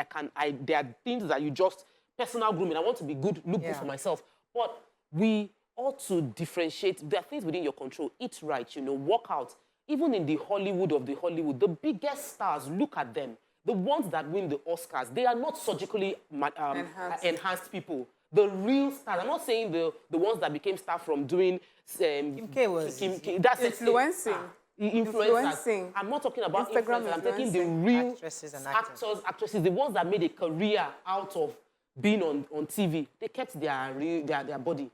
There are things that you just, personal grooming. I want to be good, look good for myself. But we ought to differentiate. There are things within your control. Eat right, work out. Even in the Hollywood of the Hollywood, the biggest stars, look at them. The ones that win the Oscars, they are not surgically enhanced people. The real stars. I'm not saying the ones that became stars from doing Kim K was that's influencing. Influencers. I'm not talking about influencers. I'm taking the real actors, actresses, the ones that made a career out of being on TV. They kept their body.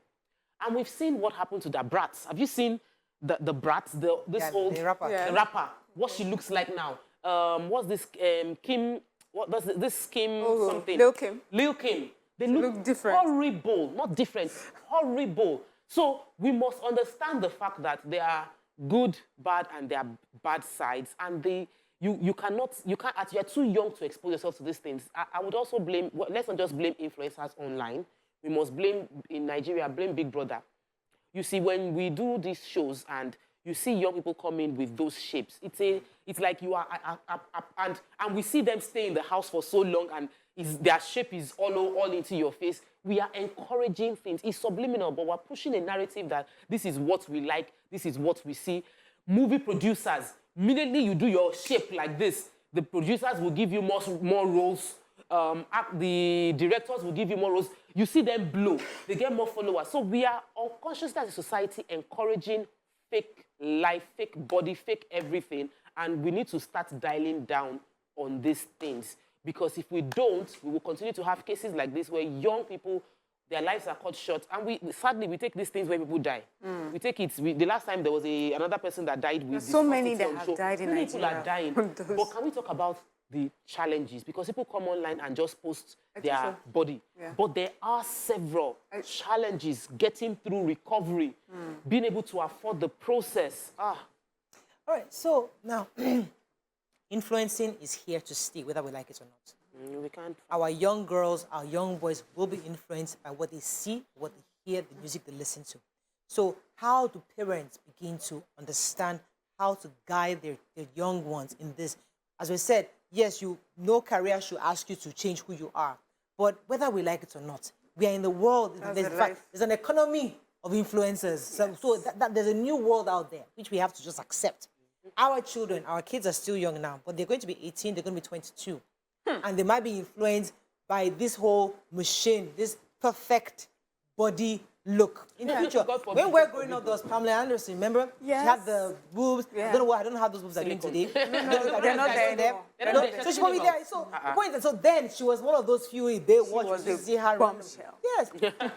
And we've seen what happened to the brats. Have you seen the brats? The rapper. What she looks like now. What's this? Kim. What does this Kim something? Lil Kim. They look different. Horrible. Not different. Horrible. So we must understand the fact that there are good, bad, and there are bad sides, and you're too young to expose yourself to these things. I would also blame. Let's not just blame influencers online. We must blame, in Nigeria, blame Big Brother. You see, when we do these shows and you see young people come in with those shapes, it's like you are, and we see them stay in the house for so long and their shape is all into your face. We are encouraging things. It's subliminal, but we're pushing a narrative that this is what we like, this is what we see. Movie producers, immediately you do your shape like this, the producers will give you more roles. The directors will give you more roles. You see them blow. They get more followers. So we are unconsciously as a society encouraging fake life, fake body, fake everything. And we need to start dialing down on these things. Because if we don't, we will continue to have cases like this where young people, their lives are cut short. And sadly, we take these things where people die. We take it. The last time there was another person that died with so many that have died in Nigeria. People are dying. But can we talk about the challenges? Because people come online and just post their body. Yeah. But there are several challenges getting through recovery, being able to afford the process. All right, so now, influencing is here to stay, whether we like it or not. We can't. Our young girls, our young boys will be influenced by what they see, what they hear, the music they listen to. So how do parents begin to understand how to guide their young ones in this? As we said, yes, no career should ask you to change who you are. But whether we like it or not, we are in the world. There's an economy of influencers. Yes. So there's a new world out there, which we have to just accept. Our children, our kids are still young now, but they're going to be 18, they're going to be 22. And they might be influenced by this whole machine, this perfect body look. In the future, when we're growing up, there was Pamela Anderson, remember? Yes. She had the boobs. Yeah. I don't know how those boobs are doing today. No, they're not there. So she probably there. So the point is, so then she was one of those few they watch you see her. Bombshell. Yes.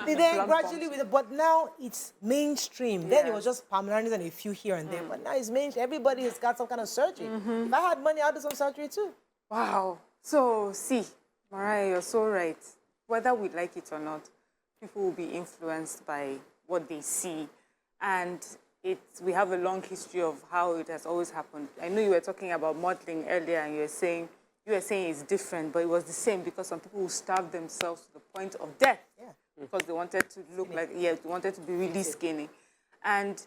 Then gradually, but now it's mainstream. Then it was just Pamela Anderson and a few here and there. But now it's mainstream. Everybody has got some kind of surgery. If I had money, I'd do some surgery too. Wow. So, Mariah, you're so right. Whether we like it or not, people will be influenced by what they see. and we have a long history of how it has always happened. I know you were talking about modeling earlier, and you were saying it's different, but it was the same because some people will starve themselves to the point of death because they wanted to look like, they wanted to be really skinny. And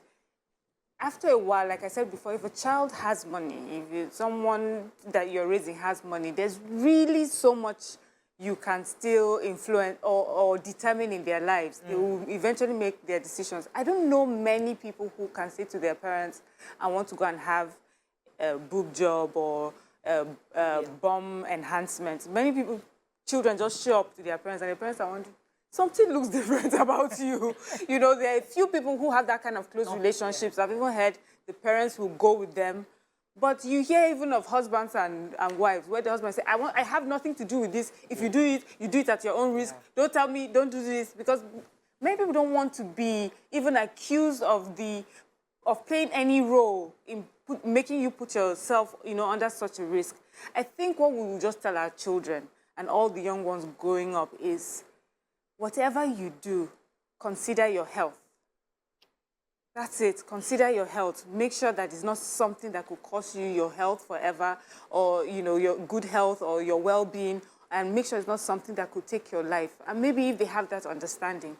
after a while, like I said before, if a child has money, if someone that you're raising has money, there's really so much you can still influence or determine in their lives. They will eventually make their decisions. I don't know many people who can say to their parents, I want to go and have a boob job or bum enhancement. Many people, children just show up to their parents and their parents are wondering, something looks different about you. You know, there are a few people who have that kind of close relationships. I've even heard the parents will go with them. But you hear even of husbands and wives where the husband say, I have nothing to do with this. If you do it at your own risk. Don't tell me, don't do this. Because many people don't want to be even accused of playing any role in making you put yourself, under such a risk. I think what we will just tell our children and all the young ones growing up is, whatever you do, consider your health. That's it. Consider your health. Make sure that it's not something that could cost you your health forever or, your good health or your well-being. And make sure it's not something that could take your life. And maybe if they have that understanding.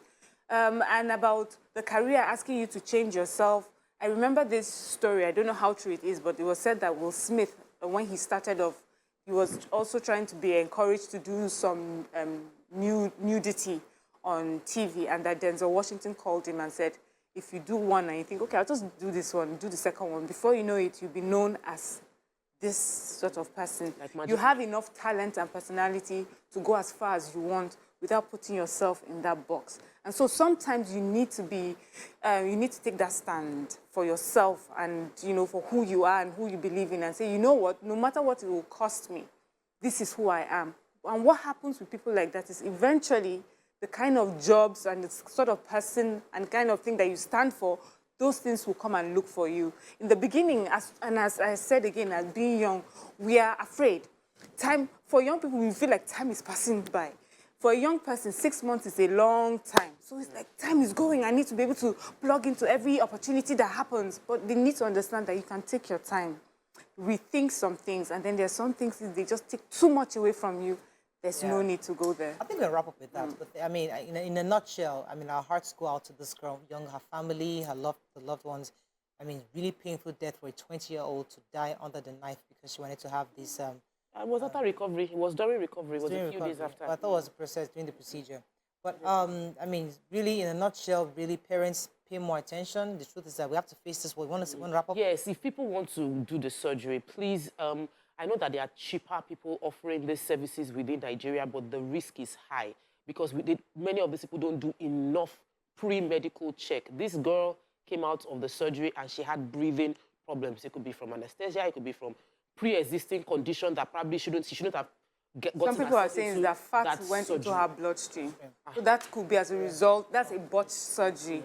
And about the career, asking you to change yourself. I remember this story. I don't know how true it is, but it was said that Will Smith, when he started off, he was also trying to be encouraged to do some nudity on TV. And that Denzel Washington called him and said, if you do one and you think, okay, I'll just do this one, do the second one, before you know it, you'll be known as this sort of person. Like you have enough talent and personality to go as far as you want without putting yourself in that box. And so sometimes you need to take that stand for yourself and, for who you are and who you believe in and say, you know what, no matter what it will cost me, this is who I am. And what happens with people like that is eventually the kind of jobs and the sort of person and kind of thing that you stand for, those things will come and look for you. In the beginning, as I said again, as being young, we are afraid. For young people, we feel like time is passing by. For a young person, 6 months is a long time. So it's like, time is going. I need to be able to plug into every opportunity that happens. But they need to understand that you can take your time, rethink some things, and then there are some things that they just take too much away from you. There's no need to go there. I think we'll wrap up with that. But, I mean, in a nutshell, I mean, our hearts go out to this girl, her family, her loved ones. I mean, really painful death for a 20-year-old to die under the knife because she wanted to have this. It was after recovery. It was during recovery. It was a few days after. But I thought it was a process during the procedure. But, I mean, really, in a nutshell, really, parents pay more attention. The truth is that we have to face this. We want to wrap up? Yes, if people want to do the surgery, please... I know that there are cheaper people offering these services within Nigeria, but the risk is high because many of these people don't do enough pre-medical check. This girl came out of the surgery and she had breathing problems. It could be from anesthesia, it could be from pre-existing condition that probably she shouldn't have Some people are saying that fat went into her bloodstream. So that could be as a result, that's a botched surgery.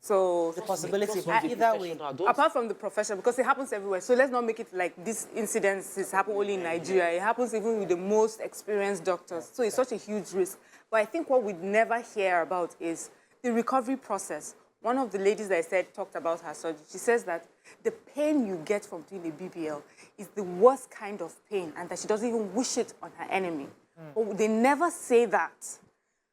So the possibility either way. Apart from the profession, because it happens everywhere. So let's not make it like this incidences happen only in Nigeria. It happens even with the most experienced doctors. So it's such a huge risk. But I think what we'd never hear about is the recovery process. One of the ladies that I said talked about her surgery. She says that the pain you get from doing a BBL is the worst kind of pain and that she doesn't even wish it on her enemy. But they never say that.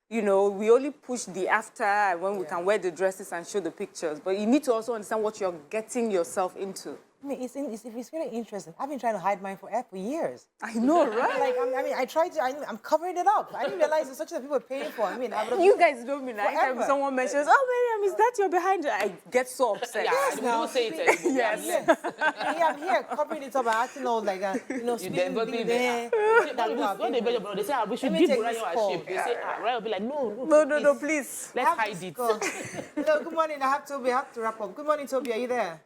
We only push the after when we can wear the dresses and show the pictures. But you need to also understand what you're getting yourself into. I mean, it's very interesting. I've been trying to hide mine for years. I know, right? I'm covering it up. I didn't realize it's such that people are paying for. I mean, you guys know me. Like, anytime someone mentions, "Oh, Miriam, is that your behind?" I get so upset. Yes, now say it anymore. Yes. I'm here covering it up. I acting all like, speaking there. When they measure, they say, we should give Ryan shape. They say, Ryan will be like, no, please. Let's hide it. Hello, good morning. I have to wrap up. Good morning, Toby. Are you there?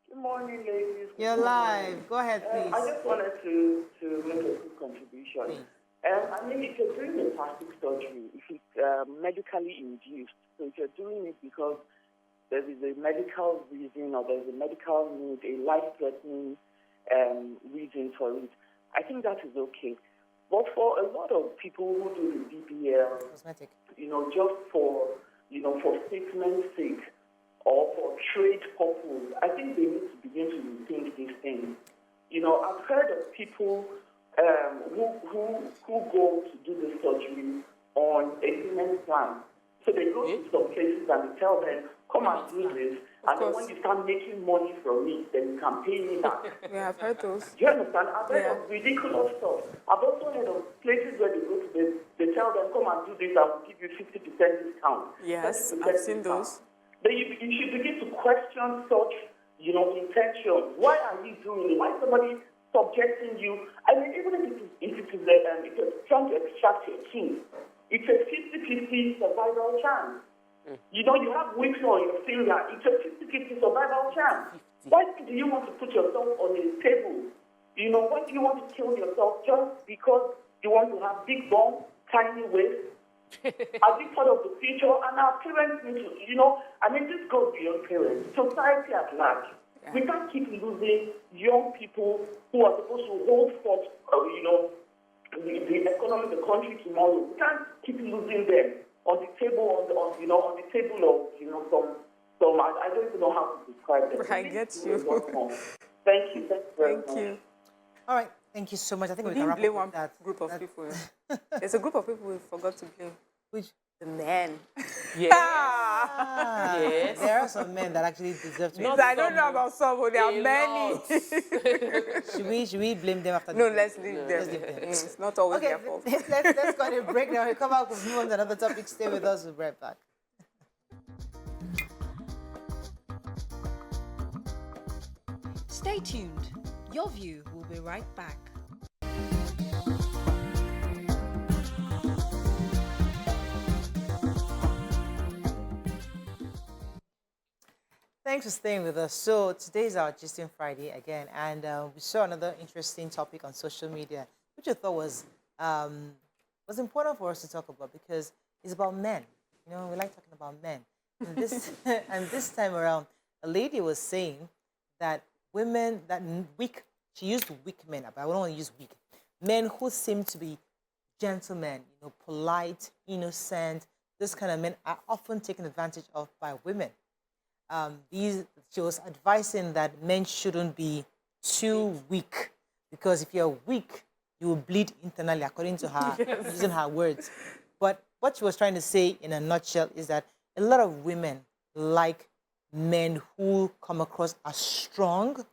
Good morning, ladies. You're live. Go ahead, please. I just wanted to make a quick contribution. I mean, if you're doing a plastic surgery, if it's medically induced, so if you're doing it because there is a medical reason or there's a medical need, a life-threatening reason for it, I think that is okay. But for a lot of people who do the BBL, cosmetic, just for statement's sake, of trade purpose, I think they need to begin to rethink these things. I've heard of people who go to do the surgery on a payment plan. So they go to some places and they tell them, come and do this, and then when you start making money from it, then you can pay me back. Yeah, I've heard those. Do you understand? I've heard of ridiculous stuff. I've also heard of places where they go to they tell them, come and do this, I will give you 50% discount. Yes, 30% I've seen discount. those. Then you should begin to question such, intentions. Why are you doing it? Why is somebody subjecting you? I mean, even if it is trying to extract your teeth, it's a 50-50 survival chance. You have weeks on your finger, it's a 50-50 survival chance. Why do you want to put yourself on a table? Why do you want to kill yourself just because you want to have big bones, tiny waist? Are we part of the future? And our parents need to, this goes beyond parents. Society at large. Yeah. We can't keep losing young people who are supposed to hold forth, the economy of the country tomorrow. We can't keep losing them on the table, on the table of, some I don't even know how to describe them. I get you. Thank you. Thank you. All right. Thank you so much. I think we didn't can wrap blame up one with that. group of people. There's a group of people we forgot to blame. Which? The men. Yes. Yes. There are some men that actually deserve to be. I don't know about some, but there are many. Should we blame them after? No, let's leave them. Let's leave them. It's not always Okay, their fault. let's go on a break now. We'll come back with move on to another topic. Stay with us. We'll be right back. Stay tuned. Your View will be right back. Thanks for staying with us. So today is our Gisting Friday again, and we saw another interesting topic on social media, which I thought was important for us to talk about because it's about men. We like talking about men. And this time around, a lady was saying that women she used weak men, but I don't want to use weak. Men who seem to be gentlemen, polite, innocent, this kind of men are often taken advantage of by women. She was advising that men shouldn't be too weak because if you're weak, you will bleed internally, according to her, using her words. But what she was trying to say in a nutshell is that a lot of women like men who come across as strong,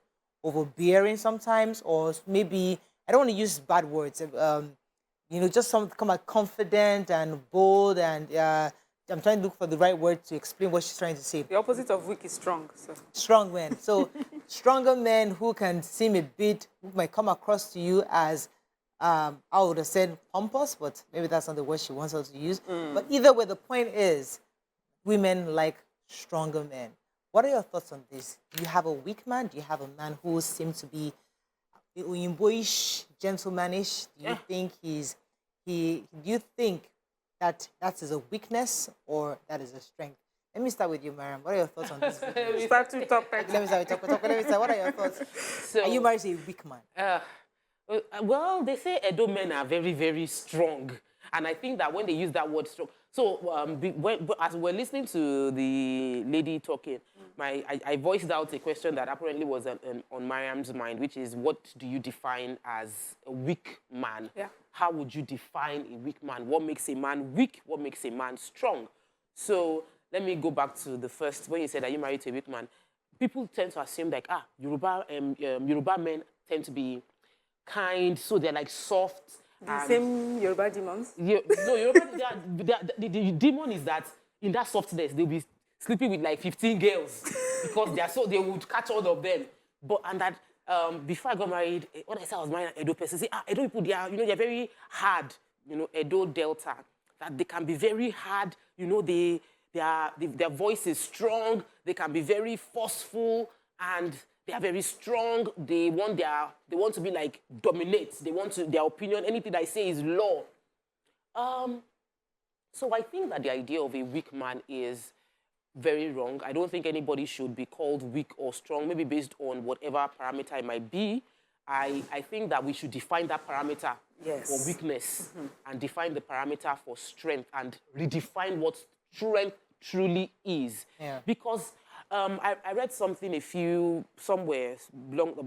overbearing sometimes, or maybe, I don't want to use bad words, just some come out confident and bold, and I'm trying to look for the right word to explain what she's trying to say. The opposite of weak is strong. So. Strong men. So stronger men who can seem who might come across to you as, I would have said pompous, but maybe that's not the word she wants us to use. But either way, the point is, women like stronger men. What are your thoughts on this? Do you have a weak man? Do you have a man who seems to be boyish, gentlemanish? Do you think do you think that is a weakness or that is a strength? Let me start with you, Mariam. What are your thoughts on this? Let me start with topic. Let me start with topic. Let me start. What are your thoughts? So, are you married to a weak man? Well, they say Edo men are very, very strong. And I think that when they use that word strong, so as we're listening to the lady talking, I voiced out a question that apparently was on Mariam's mind, which is, what do you define as a weak man? Yeah. How would you define a weak man? What makes a man weak? What makes a man strong? So let me go back to the first, when you said, are you married to a weak man? People tend to assume like, Yoruba men tend to be kind, so they're like soft. The same Yoruba demons? No, Yoruba, the demon is that in that softness, they'll be sleeping with like 15 girls because they would catch all of them. Before I got married, when I said I was married an Edo person, say, Edo people, they're very hard, Edo Delta, that they can be very hard, their voice is strong, they can be very forceful, and they are very strong. They want to be like dominate. They want their opinion. Anything I say is law. So I think that the idea of a weak man is very wrong. I don't think anybody should be called weak or strong, maybe based on whatever parameter it might be. I think that we should define that parameter for weakness and define the parameter for strength and redefine what strength truly is. Yeah. Because I read something a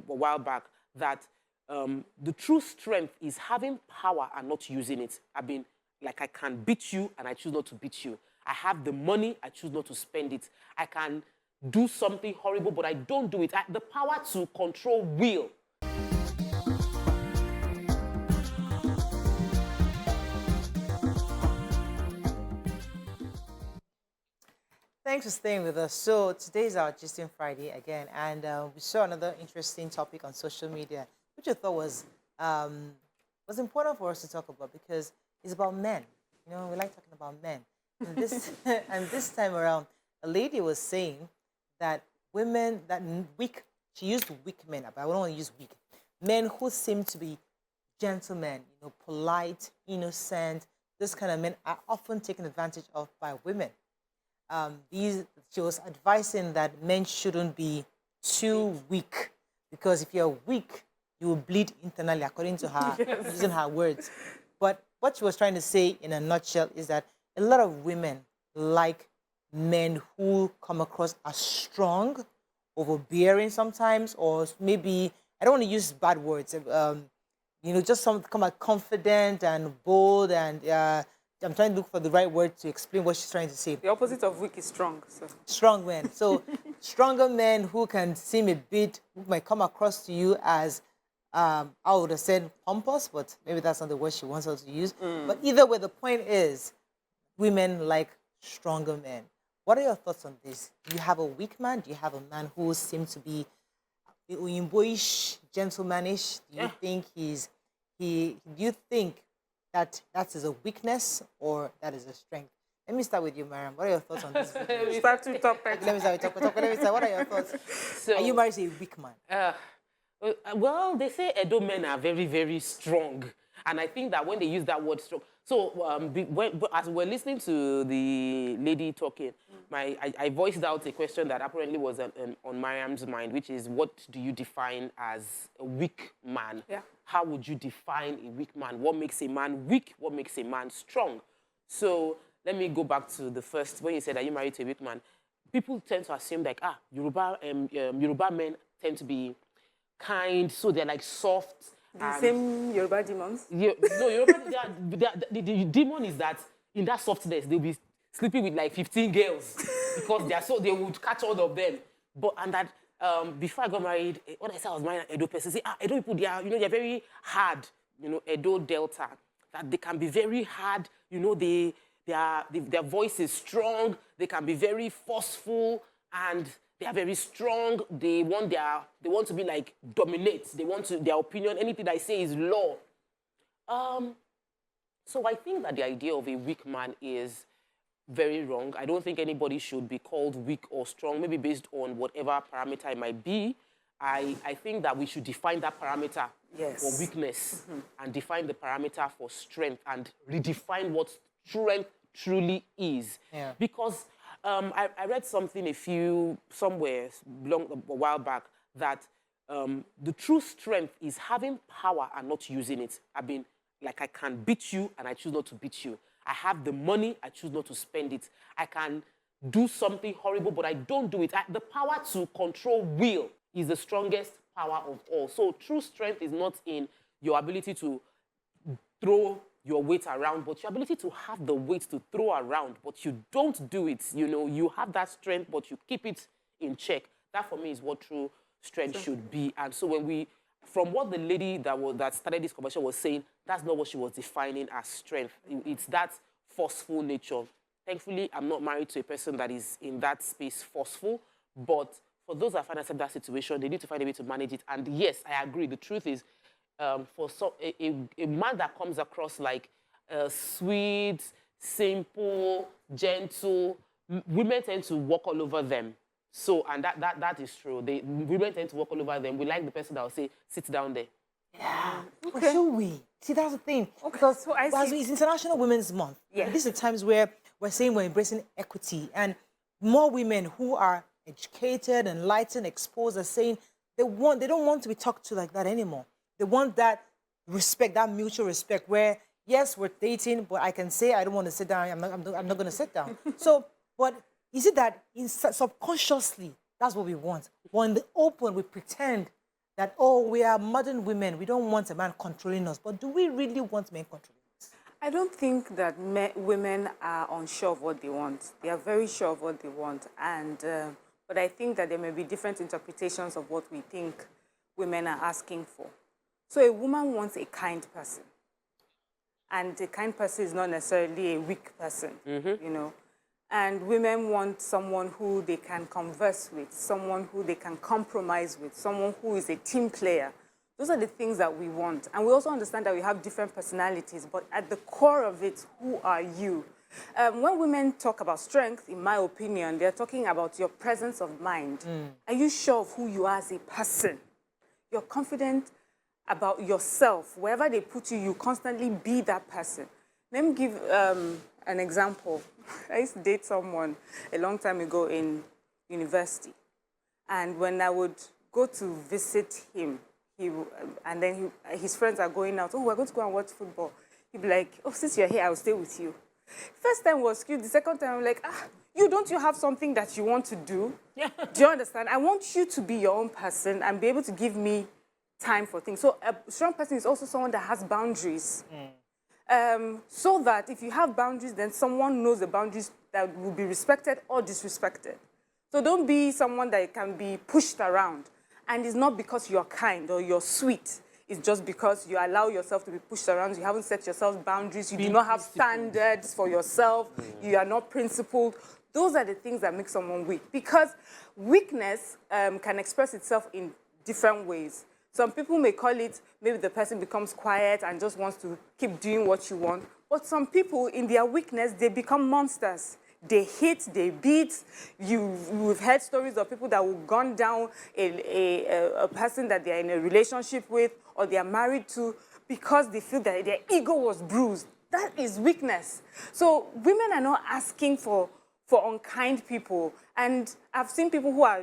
while back that the true strength is having power and not using it. I mean, like I can beat you and I choose not to beat you. I have the money, I choose not to spend it. I can do something horrible, but I don't do it. The power to control will. Thanks for staying with us. So today is our Gisting Friday again, and we saw another interesting topic on social media, which I thought was important for us to talk about because it's about men. You know, we like talking about men. And this and this time around, a lady was saying that women weak. She used weak men, but I don't want to use weak men who seem to be gentlemen, you know, polite, innocent. This kind of men are often taken advantage of by women. She was advising that men shouldn't be too weak because if you're weak, you will bleed internally, according to her, using her words. But what she was trying to say in a nutshell is that a lot of women like men who come across as strong, overbearing sometimes, or maybe, I don't want to use bad words, you know, just some come out confident and bold and I'm trying to look for the right word to explain what she's trying to say. The opposite of weak is strong. So. Strong men. So stronger men who can seem who might come across to you as, I would have said pompous, but maybe that's not the word she wants us to use. But either way, the point is, women like stronger men. What are your thoughts on this? Do you have a weak man? Do you have a man who seems to be boyish, gentlemanish? Do you think do you think that is a weakness or that is a strength? Let me start with you, Mariam. What are your thoughts on this? We start to talk. Let me start with Let me start. What are your thoughts? So, are you married to a weak man? Well, they say Edo men are very, very strong. And I think that when they use that word strong, so as we're listening to the lady talking, I voiced out a question that apparently was on Mariam's mind, which is, what do you define as a weak man? Yeah. How would you define a weak man? What makes a man weak? What makes a man strong? So let me go back to the first, when you said, are you married to a weak man? People tend to assume like, Yoruba men tend to be kind, so they're like soft. The same Yoruba demons? Yoruba, the demon is that in that softness, they'll be sleeping with like 15 girls because they would catch all of them. Before I got married, when I said I was married an Edo person, say, Edo people, they're very hard, Edo Delta, that they can be very hard, their voice is strong, they can be very forceful, and they are very strong. They want to be like dominate. They want their opinion. Anything I say is law. So I think that the idea of a weak man is very wrong. I don't think anybody should be called weak or strong, maybe based on whatever parameter it might be. I think that we should define that parameter for weakness and define the parameter for strength and redefine what strength truly is. Yeah. Because I read something a while back that the true strength is having power and not using it. I mean, like I can beat you and I choose not to beat you. I have the money, I choose not to spend it. I can do something horrible, but I don't do it. The power to control will is the strongest power of all. So true strength is not in your ability to throw your weight around, but your ability to have the weight to throw around, but you don't do it. You have that strength, but you keep it in check. That for me is what true strength should be. And so from what the lady that started this conversation was saying, that's not what she was defining as strength. It's that forceful nature. Thankfully, I'm not married to a person that is in that space forceful, but for those that find themselves in that situation, they need to find a way to manage it. And yes, I agree. The truth is, for a man that comes across like sweet, simple, gentle, women tend to walk all over them. So, and that is true. Women tend to walk all over them. We like the person that will say, sit down there. Yeah. Okay. But should we? See, that's the thing. Okay. Because so it's International Women's Month. Yeah. And these are times where we're saying we're embracing equity. And more women who are educated, enlightened, exposed are saying they don't want to be talked to like that anymore. They want that respect, that mutual respect where, yes, we're dating, but I can say I don't want to sit down. I'm not going to sit down. So, but is it that subconsciously that's what we want? But in the open, we pretend that, oh, we are modern women. We don't want a man controlling us. But do we really want men controlling us? I don't think that women are unsure of what they want. They are very sure of what they want. But I think that there may be different interpretations of what we think women are asking for. So a woman wants a kind person. And a kind person is not necessarily a weak person, you know. And women want someone who they can converse with, someone who they can compromise with, someone who is a team player. Those are the things that we want. And we also understand that we have different personalities, but at the core of it, who are you? When women talk about strength, in my opinion, they're talking about your presence of mind. Are you sure of who you are as a person? You're confident about yourself. Wherever they put you, you constantly be that person. Let me give an example. I used to date someone a long time ago in university. And when I would go to visit him, his friends are going out, oh, we're going to go and watch football. He'd be like, oh, since you're here, I'll stay with you. First time was cute. The second time, I'm like, don't you have something that you want to do? Do you understand? I want you to be your own person and be able to give me time for things. So a strong person is also someone that has boundaries. So that if you have boundaries, then someone knows the boundaries that will be respected or disrespected. So don't be someone that can be pushed around. And it's not because you're kind or you're sweet. It's just because you allow yourself to be pushed around. You haven't set yourself boundaries. You do not have standards for yourself. You are not principled. Those are the things that make someone weak. Because weakness can express itself in different ways. Some people may call it, maybe the person becomes quiet and just wants to keep doing what you want. But some people, in their weakness, they become monsters. They hit, they beat. We've heard stories of people that will gun down a person that they're in a relationship with or they are married to because they feel that their ego was bruised. That is weakness. So women are not asking for unkind people. And I've seen people who are,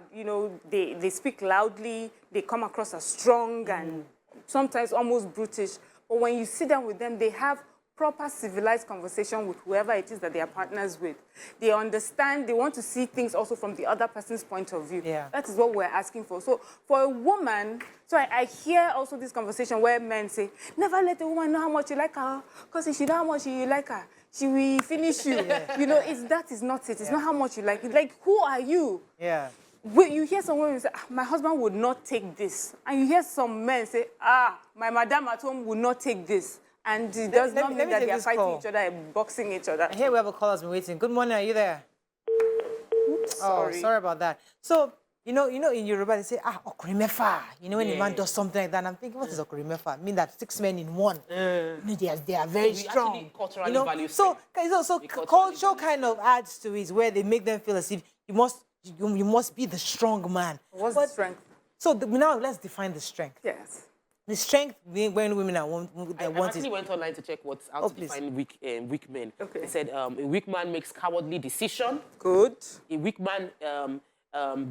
they speak loudly, they come across as strong and sometimes almost brutish. But when you sit down with them, they have proper civilized conversation with whoever it is that they are partners with. They understand, they want to see things also from the other person's point of view. Yeah. That is what we're asking for. So for a woman, I hear also this conversation where men say, never let a woman know how much you like her, because if she know how much you like her, she will finish you. That is not it. It's not how much you like it. Like, who are you? Yeah. You hear some women say, my husband would not take this. And you hear some men say, my madam at home would not take this. And it does not mean that they are fighting each other and boxing each other. Here we have a caller's been waiting. Good morning, are you there? Oops, sorry. Oh, sorry about that. So, in Yoruba, they say, okurimefa. When a man does something like that, and I'm thinking, what is okurimefa? I mean that 6 men in one. They are very strong. Actually culturally value culture kind of adds to it where they make them feel as if you must be the strong man. What's the strength? So now let's define the strength. Yes. The strength when women are want I actually went online to check how to define weak men. Okay. They said a weak man makes cowardly decision. Good. A weak man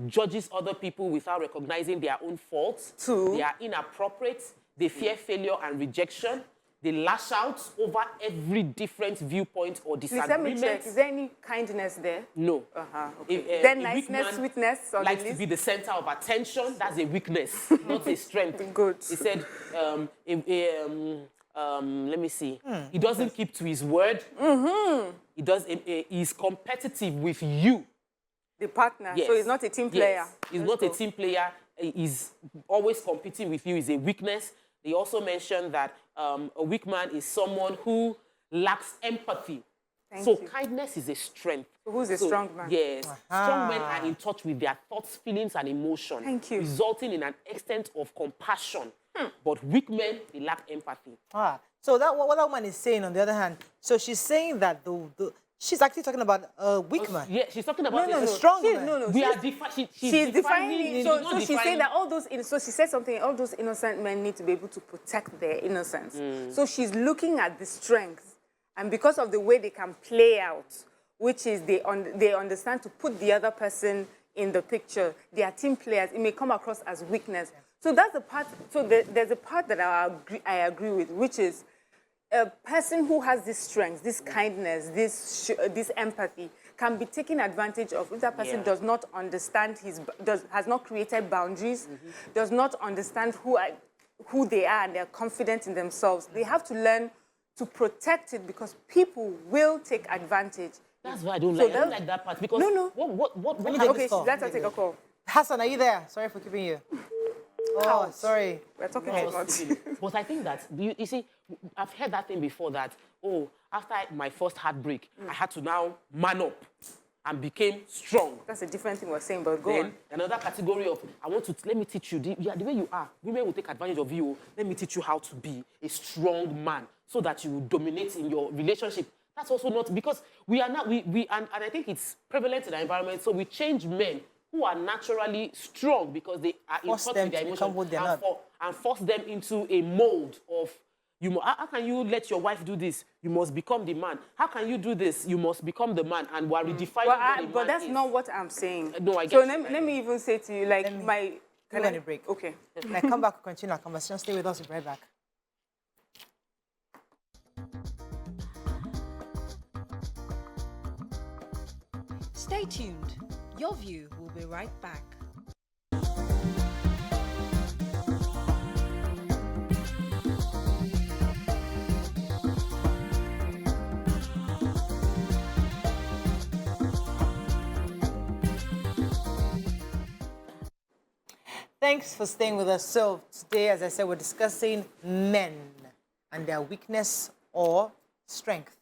judges other people without recognizing their own faults. 2. They are inappropriate. They fear failure and rejection. They lash out over every different viewpoint or disagreement. Please let me check. Is there any kindness there? No. Okay. Then niceness, sweetness on likes the list? to be the center of attention. That's a weakness, not a strength. Good. He said, let me see. He doesn't keep to his word. He's competitive with you. The partner. Yes. So he's not a team player. Yes. He's not a team player. He's always competing with you. Is a weakness. They also mentioned that a weak man is someone who lacks empathy. Thank you. Kindness is a strength. So who's a strong man? Yes. Strong men are in touch with their thoughts, feelings, and emotions. Thank you. Resulting in an extent of compassion. But weak men, they lack empathy. So what that woman is saying, on the other hand, so she's saying that she's actually talking about a weak man. Yeah, she's talking about a strong man. She's defining. So she's saying that so she said something. All those innocent men need to be able to protect their innocence. So she's looking at the strength, and because of the way they can play out, which is they understand to put the other person in the picture. They are team players. It may come across as weakness. So that's the part. So there's a part that I agree with, which is a person who has this strength, this kindness, this empathy can be taken advantage of if that person does not understand has not created boundaries, does not understand who they are and they're confident in themselves. They have to learn to protect it because people will take advantage. That's why I don't like that part because what Okay, let her take a call. Hassan, are you there? Sorry for keeping you. Oh, sorry. We're talking too much. But I think that, you see, I've heard that thing before that, after my first heartbreak, I had to now man up and became strong. That's a different thing we're saying, but go on. Another category of, let me teach you, the way you are, women will take advantage of you. Let me teach you how to be a strong man so that you will dominate in your relationship. That's also not, because we are not, and I think it's prevalent in our environment, so we change men who are naturally strong because they are in touch with their emotions and force them into a mold of, how can you let your wife do this? You must become the man. How can you do this? You must become the man. And we're redefining but that's not what I'm saying. No, I get so let me even say to you, like, Can I break? Okay. When I come back, continue our conversation. Stay with us. We'll be right back. Stay tuned. Your View will be right back. Thanks for staying with us. So today, as I said, we're discussing men and their weakness or strength.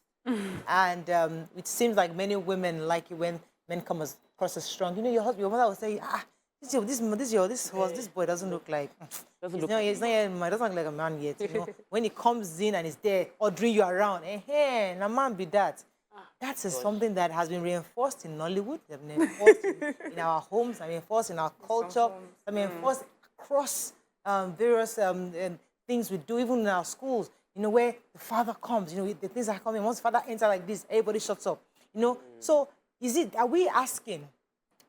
And it seems like many women like it when men come across as strong. You know, your mother will say, this boy doesn't look like, it doesn't look like a man yet. You know? When he comes in and is there ordering you around, hey, na man be that. That's something that has been reinforced in Nollywood, has been reinforced in our homes, has been reinforced in our culture, has been reinforced across various things we do, even in our schools. You know, where the father comes, you know, the things are coming. Once the father enters like this, everybody shuts up. You know, so are we asking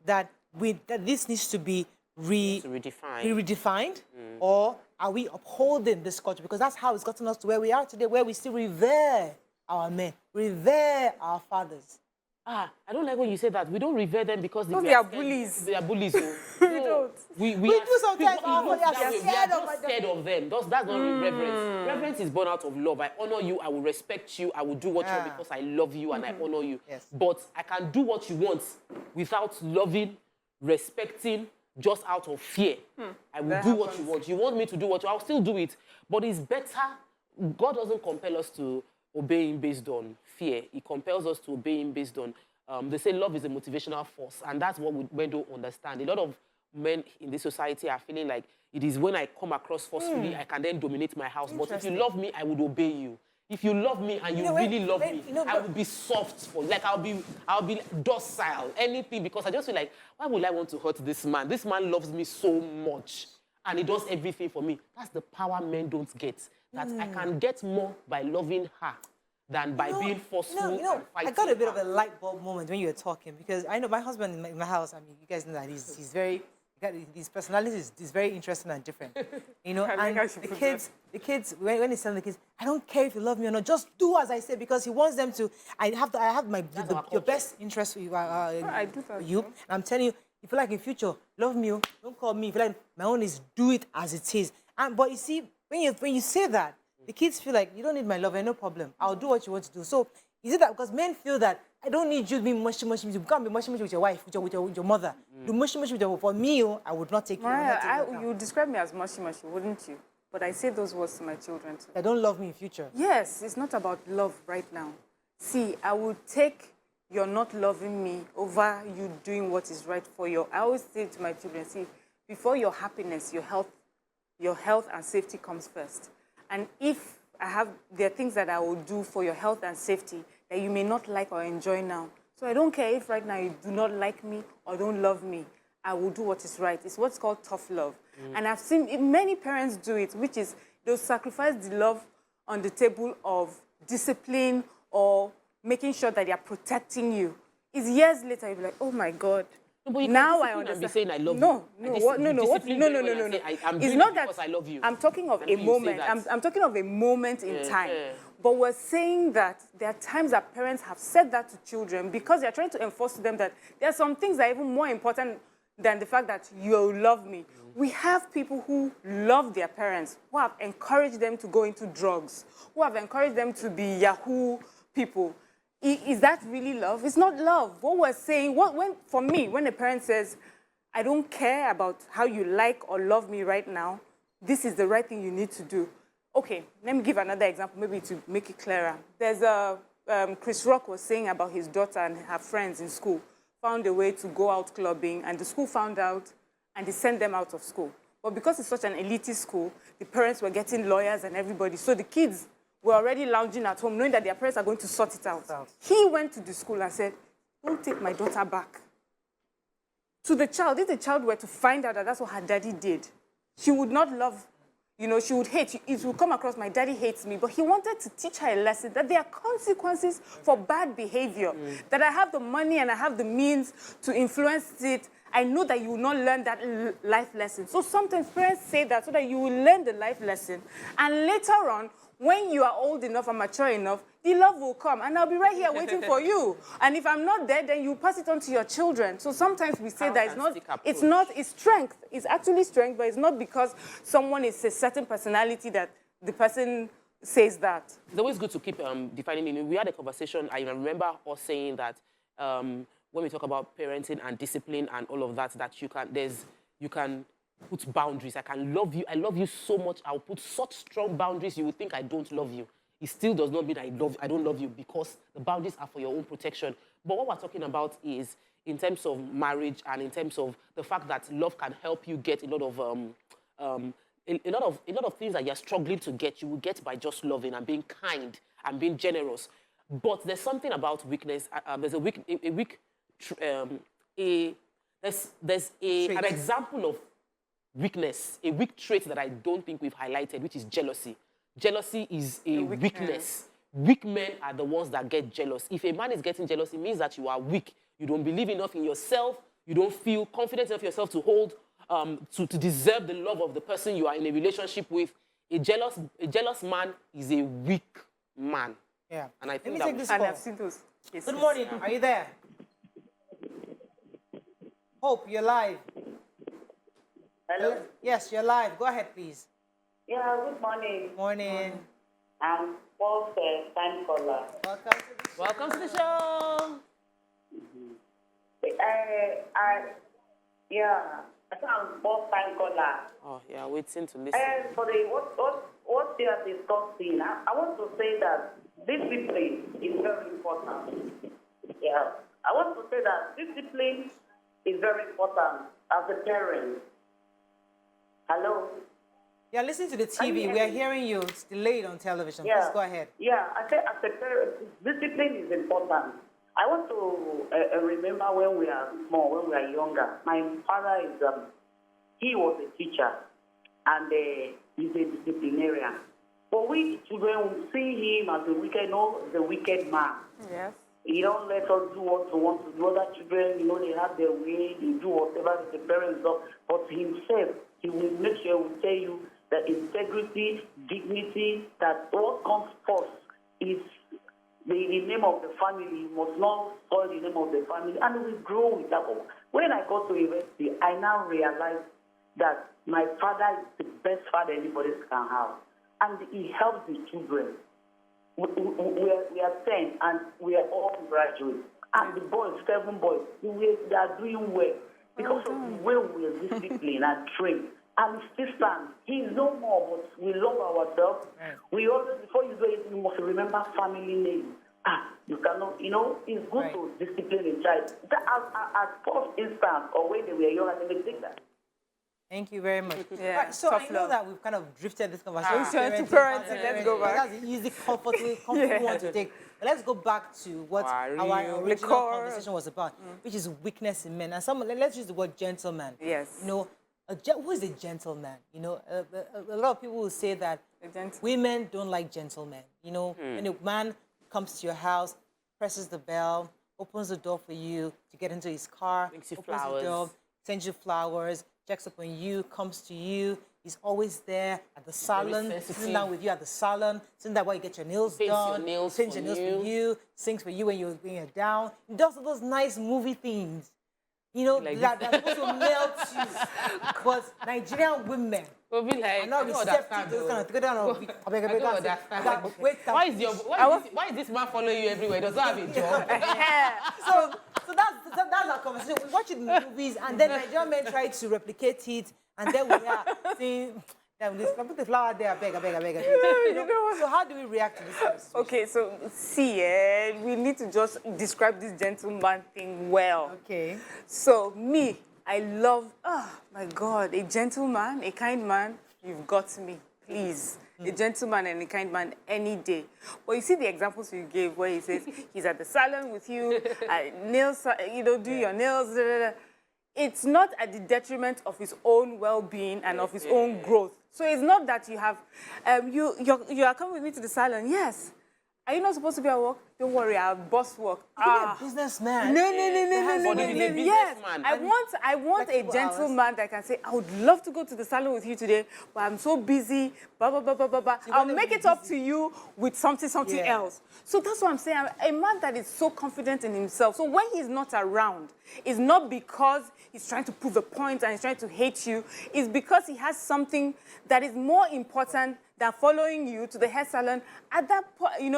that this needs to be redefined, or are we upholding this culture? Because that's how it's gotten us to where we are today, where we still revere our men, revere our fathers. I don't like when you say that. We don't revere them because they are bullies. They are bullies. We don't. We do sometimes. We are just scared of them. That's not reverence. Reverence is born out of love. I honor you. I will respect you. I will do what you want because I love you and I honor you. Yes. But I can do what you want without loving, respecting, just out of fear. I will do what you want. You want me to do what I'll still do it. But it's better. God doesn't compel us to obey him based on fear. He compels us to obey him based on, they say love is a motivational force, and that's what men don't understand. A lot of men in this society are feeling like it is when I come across forcefully, I can then dominate my house. But if you love me, I would obey you. If you love me and you really love me, I will be soft for you. Like I'll be docile, anything, because I just feel like, why would I want to hurt this man? This man loves me so much, and he does everything for me. That's the power men don't get. That I can get more by loving her than by being forceful and fighting. I got a bit of a light bulb moment when you were talking, because I know my husband in my house, I mean, you guys know that he's very, his personality is very interesting and different. You know, and the kids, when he's telling the kids, I don't care if you love me or not, just do as I say, because he wants them to, I have your best interest for you. I do that. You. And I'm telling you, if you like in future, love me, don't call me. If you like, my own is do it as it is. But you see, when you say that, the kids feel like, you don't need my love, no problem. I'll do what you want to do. So is it that because men feel that I don't need you to be mushy. You can't be mushy with your wife, with your mother. Do mushy with your, for me, I would not take you. You describe me as mushy, wouldn't you? But I say those words to my children too. They don't love me in future. Yes, it's not about love right now. See, I would take your not loving me over you doing what is right for you. I always say to my children, see, before your happiness, your health and safety comes first. And if there are things that I will do for your health and safety that you may not like or enjoy now. So I don't care if right now you do not like me or don't love me. I will do what is right. It's what's called tough love. And I've seen many parents do it, which is they'll sacrifice the love on the table of discipline or making sure that they are protecting you. It's years later, you'll be like, oh my God. No, now I understand. And be saying I love you. No. I'm it's doing not it that because I love you. I'm talking of a moment. I'm talking of a moment in time But we're saying that there are times that parents have said that to children because they're trying to enforce to them that there are some things that are even more important than the fact that you love me. We have people who love their parents, who have encouraged them to go into drugs, who have encouraged them to be Yahoo people. Is that really love? It's not love. What we're saying, for me, when a parent says, I don't care about how you like or love me right now, this is the right thing you need to do. Okay, let me give another example, maybe to make it clearer. There's Chris Rock was saying about his daughter and her friends in school found a way to go out clubbing, and the school found out, and they sent them out of school. But because it's such an elitist school, the parents were getting lawyers and everybody, so the kids were already lounging at home, knowing that their parents are going to sort it out. He went to the school and said, don't take my daughter back. To the child, if the child were to find out that that's what her daddy did, she would not love, she would hate. It would come across, my daddy hates me. But he wanted to teach her a lesson that there are consequences for bad behavior, that I have the money and I have the means to influence it. I know that you will not learn that life lesson. So sometimes parents say that so that you will learn the life lesson. And later on, when you are old enough and mature enough, the love will come. And I'll be right here waiting for you. And if I'm not there, then you pass it on to your children. So sometimes we say that it's strength. It's actually strength, but it's not because someone is a certain personality that the person says that. It's always good to keep defining meaning. We had a conversation, I remember us saying that when we talk about parenting and discipline and all of that, that you can put boundaries. I can love you. I love you so much. I'll put such strong boundaries. You would think I don't love you. It still does not mean I don't love you, because the boundaries are for your own protection. But what we're talking about is in terms of marriage and in terms of the fact that love can help you get a lot of things that you're struggling to get. You will get by just loving and being kind and being generous. But there's something about weakness. There's an example of weakness, a weak trait that I don't think we've highlighted, which is jealousy. Jealousy is a weakness. Weak men are the ones that get jealous. If a man is getting jealous, it means that you are weak. You don't believe enough in yourself. You don't feel confident enough in yourself to hold, to deserve the love of the person you are in a relationship with. A jealous man is a weak man. Yeah. And I think Let me take this And call. I've seen those cases. Good morning. Are you there? Hope, you're live. Hello? Yes, you're live. Go ahead, please. Yeah, good morning. Morning. I'm Paul time caller. Welcome to the show. welcome to the show. I think I'm Paul time caller. Oh, yeah, waiting to listen. And for what they are discussing, I want to say that discipline is very important. Yeah, I want to say that discipline is very important as a parent. Hello? Yeah, listen to the TV. We are hearing you. It's delayed on television. Yeah. Please go ahead. Yeah, I said as a parent, discipline is important. I want to remember when we are small, when we are younger. My father he was a teacher, and he's a disciplinarian. But we children will see him as the wicked man. Yes. He don't let us do what we want to do. Other children, they have their way, they do whatever the parents do. But himself, he will make sure, he will tell you that integrity, dignity, that what comes first is the name of the family. You must not spoil the name of the family. And we grow with that. When I got to university, I now realized that my father is the best father anybody can have. And he helps the children. We are 10 and we are all graduates. And the boys, 7 boys, they are doing well because of the way we are disciplined and trained. And still stand. He is no more, but we love ourselves. Right. We always, before you do it, you must remember family name. You cannot, it's good to discipline a child. As first instance, or when they were young, they may take that. Thank you very much. Yeah, right, so I know love. that we've kind of drifted this conversation. Parenting, let's go back. That's the easy, comfortable one to take. But let's go back to what our original conversation was about, which is weakness in men. And let's use the word gentleman. Yes. Who is a gentleman? A lot of people will say that women don't like gentlemen. When a man comes to your house, presses the bell, opens the door for you to get into his car, brings you opens flowers, the door, sends you flowers, checks up on you, comes to you. He's always there at the salon, sensitive. sitting down with you at the salon, sitting there while you get your nails Paints your done, nails paints for your nails you. for you, sings for you when you're down. He does all those nice movie things, you know, Like that's supposed to melt you. But Nigerian women We'll be like, are not I don't receptive understand, to this kind of thing. I don't understand. Wait, Why is this man following you everywhere? Does not have a job? So that's our conversation. We watch it in the movies, and then Nigerian men try to replicate it, and then we are seeing, put the flower there, I beg. You know? So how do we react to this kind of situation? Okay, so see, we need to just describe this gentleman thing well. Okay. So me, I love, oh my God, a gentleman, a kind man, you've got me, please. A gentleman and a kind man any day. But you see the examples you gave where he says he's at the salon with you, nails, do your nails. Da, da, da. It's not at the detriment of his own well-being and of his own growth. So it's not that you have, you are coming with me to the salon, yes. Are you not supposed to be at work? Don't worry, I'll boss work. Be a businessman. No. Yes, businessman. I want a gentleman that can say, I would love to go to the salon with you today, but I'm so busy, blah, blah, blah, blah, blah, blah. I'll make it up to you with something else. So that's what I'm saying. A man that is so confident in himself. So when he's not around, it's not because he's trying to prove a point and he's trying to hate you. It's because he has something that is more important than following you to the hair salon at that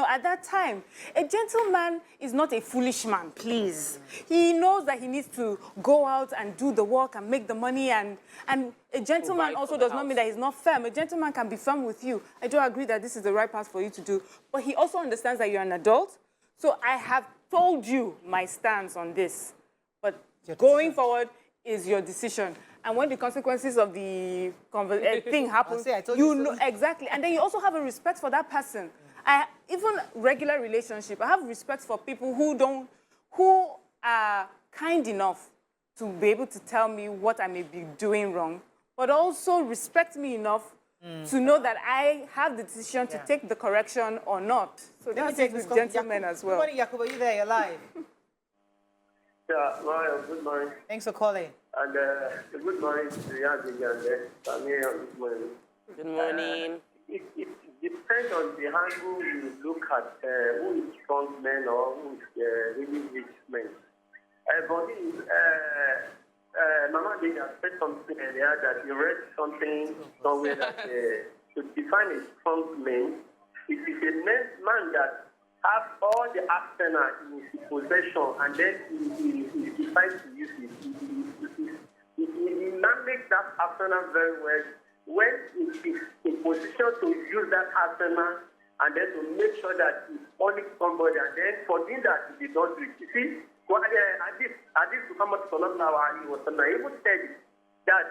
at that time. A gentleman is not a foolish man, please. He knows that he needs to go out and do the work and make the money, and a gentleman also does not mean that he's not firm. A gentleman can be firm with you. I do agree that this is the right path for you to do, but he also understands that you're an adult. So I have told you my stance on this, but going forward is your decision. And when the consequences of the thing happens, you know exactly. And then you also have a respect for that person. Even regular relationship, I have respect for people who are kind enough to be able to tell me what I may be doing wrong, but also respect me enough to know that I have the decision to take the correction or not. So that's it with gentlemen as well. Good morning, Yakubu. Are you there? You're live. Yeah, well, good morning. Thanks for calling. And good morning to Yadi and Samir. Good morning. Good morning. It depends on the angle you look at who is strong men or who is really rich men. But Mama did said something earlier that you read something somewhere that to define a strong man, it is a man that has all the arsenal in his possession, and then he decides to use it. He manages that arsenal very well when he is in position to use that arsenal, and then to make sure that he punish somebody, and then for doing that he did not do it. You see, Hadith Muhammad sallallahu alaihi wasallam even said that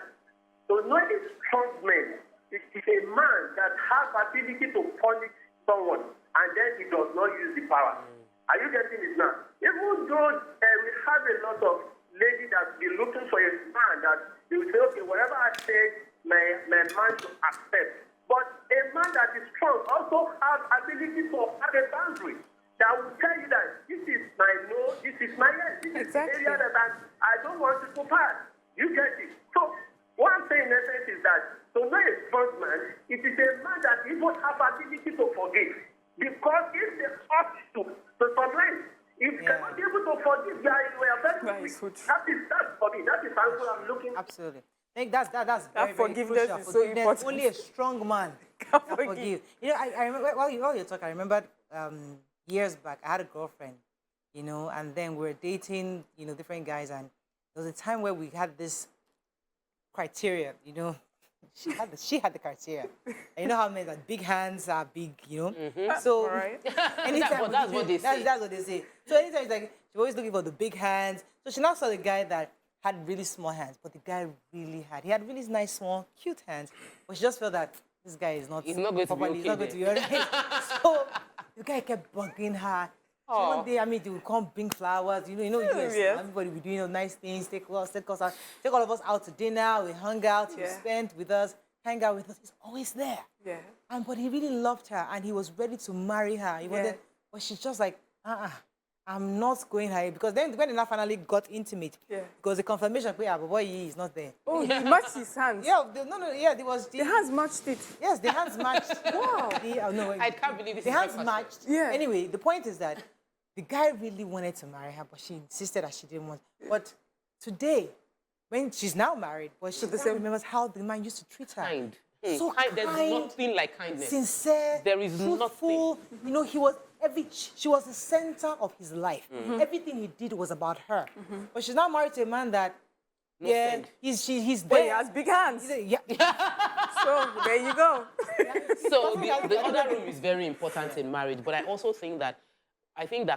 to know a strong man, it is a man that has ability to punish someone, and then he does not use the power. Are you getting it now? Even though we have a lot of ladies that be looking for a man that they will say, okay, whatever I say, my man to accept. But a man that is strong also has ability to have a boundary that will tell you that this is my no, this is my yes, this is the area that I don't want to pass. You get it? So what I'm saying in essence is that to know a strong man, it is a man that even has ability to forgive. Because if they ought to sometimes, if you cannot be able to forgive, you are very weak. That's for me. That is how I'm looking. Absolutely. I think that's very, forgiveness crucial. is so important. Only a strong man can forgive. You know, I remember while you're talking, I remember years back, I had a girlfriend, and then we were dating, different guys, and there was a time where we had this criteria, She had the criteria. And you know how men like big hands are big, So anytime that's what they say. That's what they say. So anytime it's like she's always looking for the big hands. So she now saw the guy that had really small hands, but the guy he had really nice, small, cute hands. But she just felt that this guy is not. He's not going to be okay. He's not going to be alright. So the guy kept bugging her. So one day, they would come bring flowers. Everybody would do nice things, take us out, take all of us out to dinner. We hung out, he spent with us, hang out with us. He's always there. Yeah. But he really loved her, and he was ready to marry her. But she's just like, I'm not going high because then when they now finally got intimate, because the confirmation, yeah, but boy, he is not there. Oh, he matched his hands. Yeah, there was The hands matched it. Yes, the hands matched. Wow. I can't believe this the is my hands first matched. Yeah. Anyway, the point is that the guy really wanted to marry her, but she insisted that she didn't want. But today, when she's now married, but she still remembers how the man used to treat her. Kind. So kind. There's nothing like kindness. Sincere. There is truthful. nothing. You know, she was the center of his life. Everything he did was about her. But she's now married to a man that, he's there. But he has big hands. Yeah. So there you go. So the other room is very important in marriage, but I also think that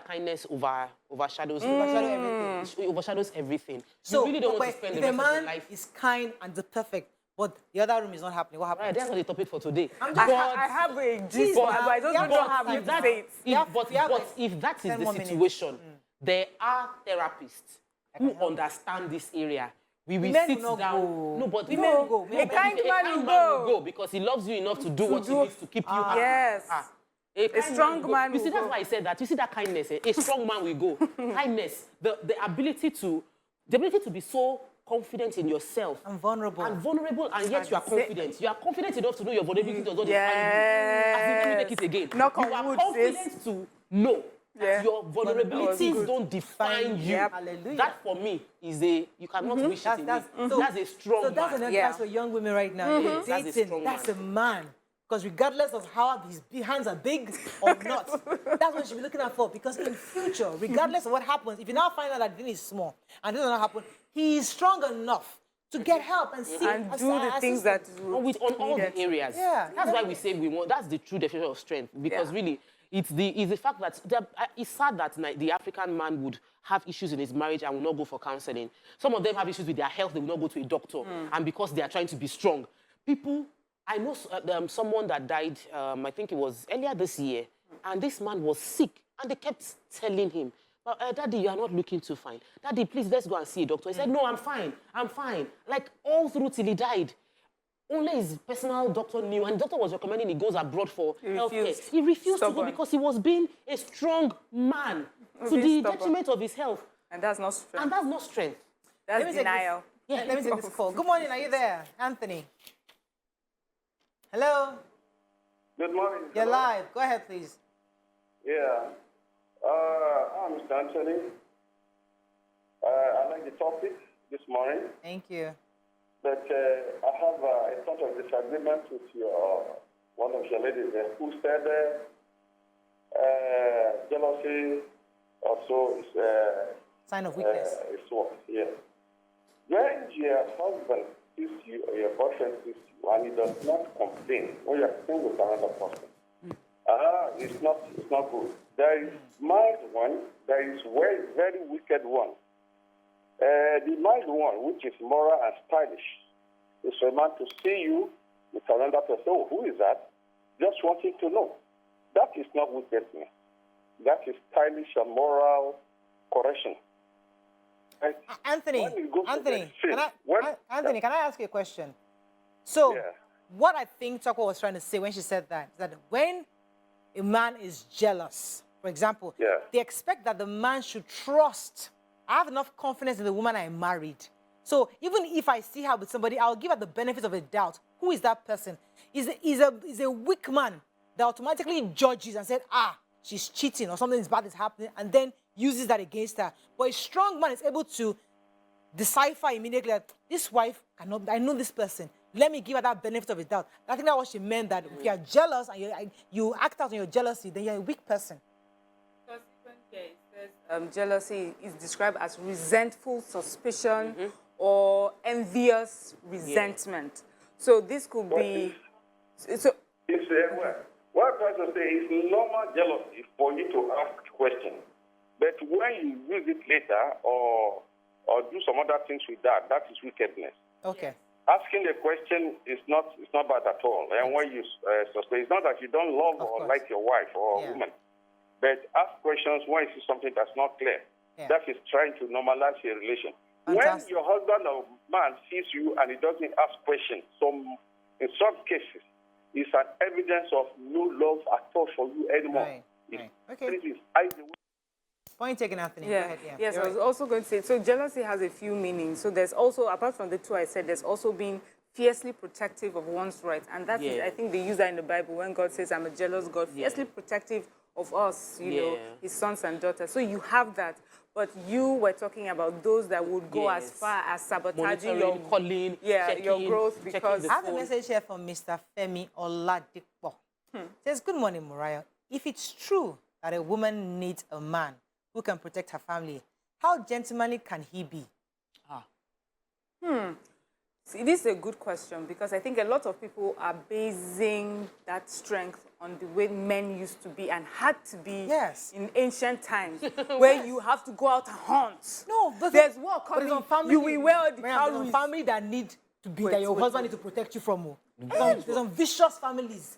kindness overshadows everything. It overshadows everything. So you really don't want to spend the rest of your life. Is kind and the perfect, but the other room is not happening. What happened? Right, that's not the topic for today. I have a gist, but I don't know how to say it. If that is the situation, there are therapists who understand this area. We will sit down. No, but women will go. A kind man will go because he loves you enough to do what he needs to keep you happy. Yes. A strong man will go. You see, that's why I said that. You see that kindness. A strong man will go. Kindness, the ability to be so confident in yourself. And vulnerable. And yet you are confident. You are confident enough to know your vulnerability does not define you. As in, let me take it again. Knock on you are wood, confident to know that your vulnerabilities don't define you. Hallelujah. That for me is you cannot wish it in me. That's a strong man. So that's an advice for young women right now. That's a man. Because regardless of how his hands are big or not, that's what you should be looking out for. Because in future, regardless of what happens, if you now find out that the thing is small and this does not happen, he is strong enough to get help and see and do the things that on all the areas. Yeah, that's why we say we want. That's the true definition of strength. Because really, it's the fact that it's sad that the African man would have issues in his marriage and will not go for counseling. Some of them have issues with their health; they will not go to a doctor, and because they are trying to be strong, I know someone that died, I think it was earlier this year, and this man was sick, and they kept telling him, Daddy, you are not looking too fine. Daddy, please, let's go and see a doctor. He said, no, I'm fine. Like, all through till he died. Only his personal doctor knew, and the doctor was recommending he goes abroad for healthcare. He refused to go because he was being a strong man to the detriment of his health. And that's not strength. That's denial. Let me take this call. Good morning, are you there? Anthony. Hello? Good morning. You're live. Go ahead, please. Yeah. I'm Mr. Anthony. I like the topic this morning. Thank you. But I have a sort of disagreement with one of your ladies there who said jealousy also is sign of weakness. It's what? Yeah. When your husband sees you or your boyfriend sees you and he does not complain when you are staying with another person, it's not good. There is mild one, there is very, very wicked one. The mild one, which is moral and stylish, is for a man to see you with another person. Oh, who is that? Just wanting to know. That is not wickedness. That is stylish and moral correction. Anthony, can I ask you a question? So, what I think Toko was trying to say when she said that is that when a man is jealous, for example, they expect that the man should trust. I have enough confidence in the woman I married. So even if I see her with somebody, I'll give her the benefit of a doubt. Who is that person? Is a weak man that automatically judges and said, she's cheating or something bad is happening, and then uses that against her. But a strong man is able to decipher immediately that this wife cannot, I know this person. Let me give her that benefit of a doubt. I think that's what she meant, that if you are jealous and you act out on your jealousy, then you're a weak person. Because even here it says jealousy is described as resentful suspicion or envious resentment. So this could be... What I'm trying to say is normal jealousy for you to ask questions. But when you use it later or do some other things with that is wickedness. Okay. Asking a question is not bad at all. And when you suspect, it's not that you don't love or like your wife or a woman. But ask questions when you see something that's not clear. That is trying to normalize your relation. Fantastic. When your husband or man sees you and he doesn't ask questions, in some cases, it's an evidence of no love at all for you anymore. Right. Okay. Point taken, Anthony. Go Yeah. ahead. Yeah. Yes, You're I was right. also going to say, so jealousy has a few meanings. So there's also, apart from the two I said, there's also being fiercely protective of one's rights. And that is, Yeah. I think they use that in the Bible when God says, I'm a jealous God, fiercely protective of us, you know, Yeah. his sons and daughters. So you have that. But you were talking about those that would go as Yes. far as sabotaging your, Monitoring, calling, your checking, growth checking because the I have a phone. message here from Mr. Femi Oladipo. Says, good morning, Mariah. If it's true that a woman needs a man who can protect her family, how gentlemanly can he be? See, this is a good question because I think a lot of people are basing that strength on the way men used to be and had to be Yes. in ancient times, where you have to go out and hunt. No, but There's war but there's coming. some family, You will wear all the Mariam, there's some cowries. family that need to be, that your Wait, husband need to protect you from. There's some vicious families.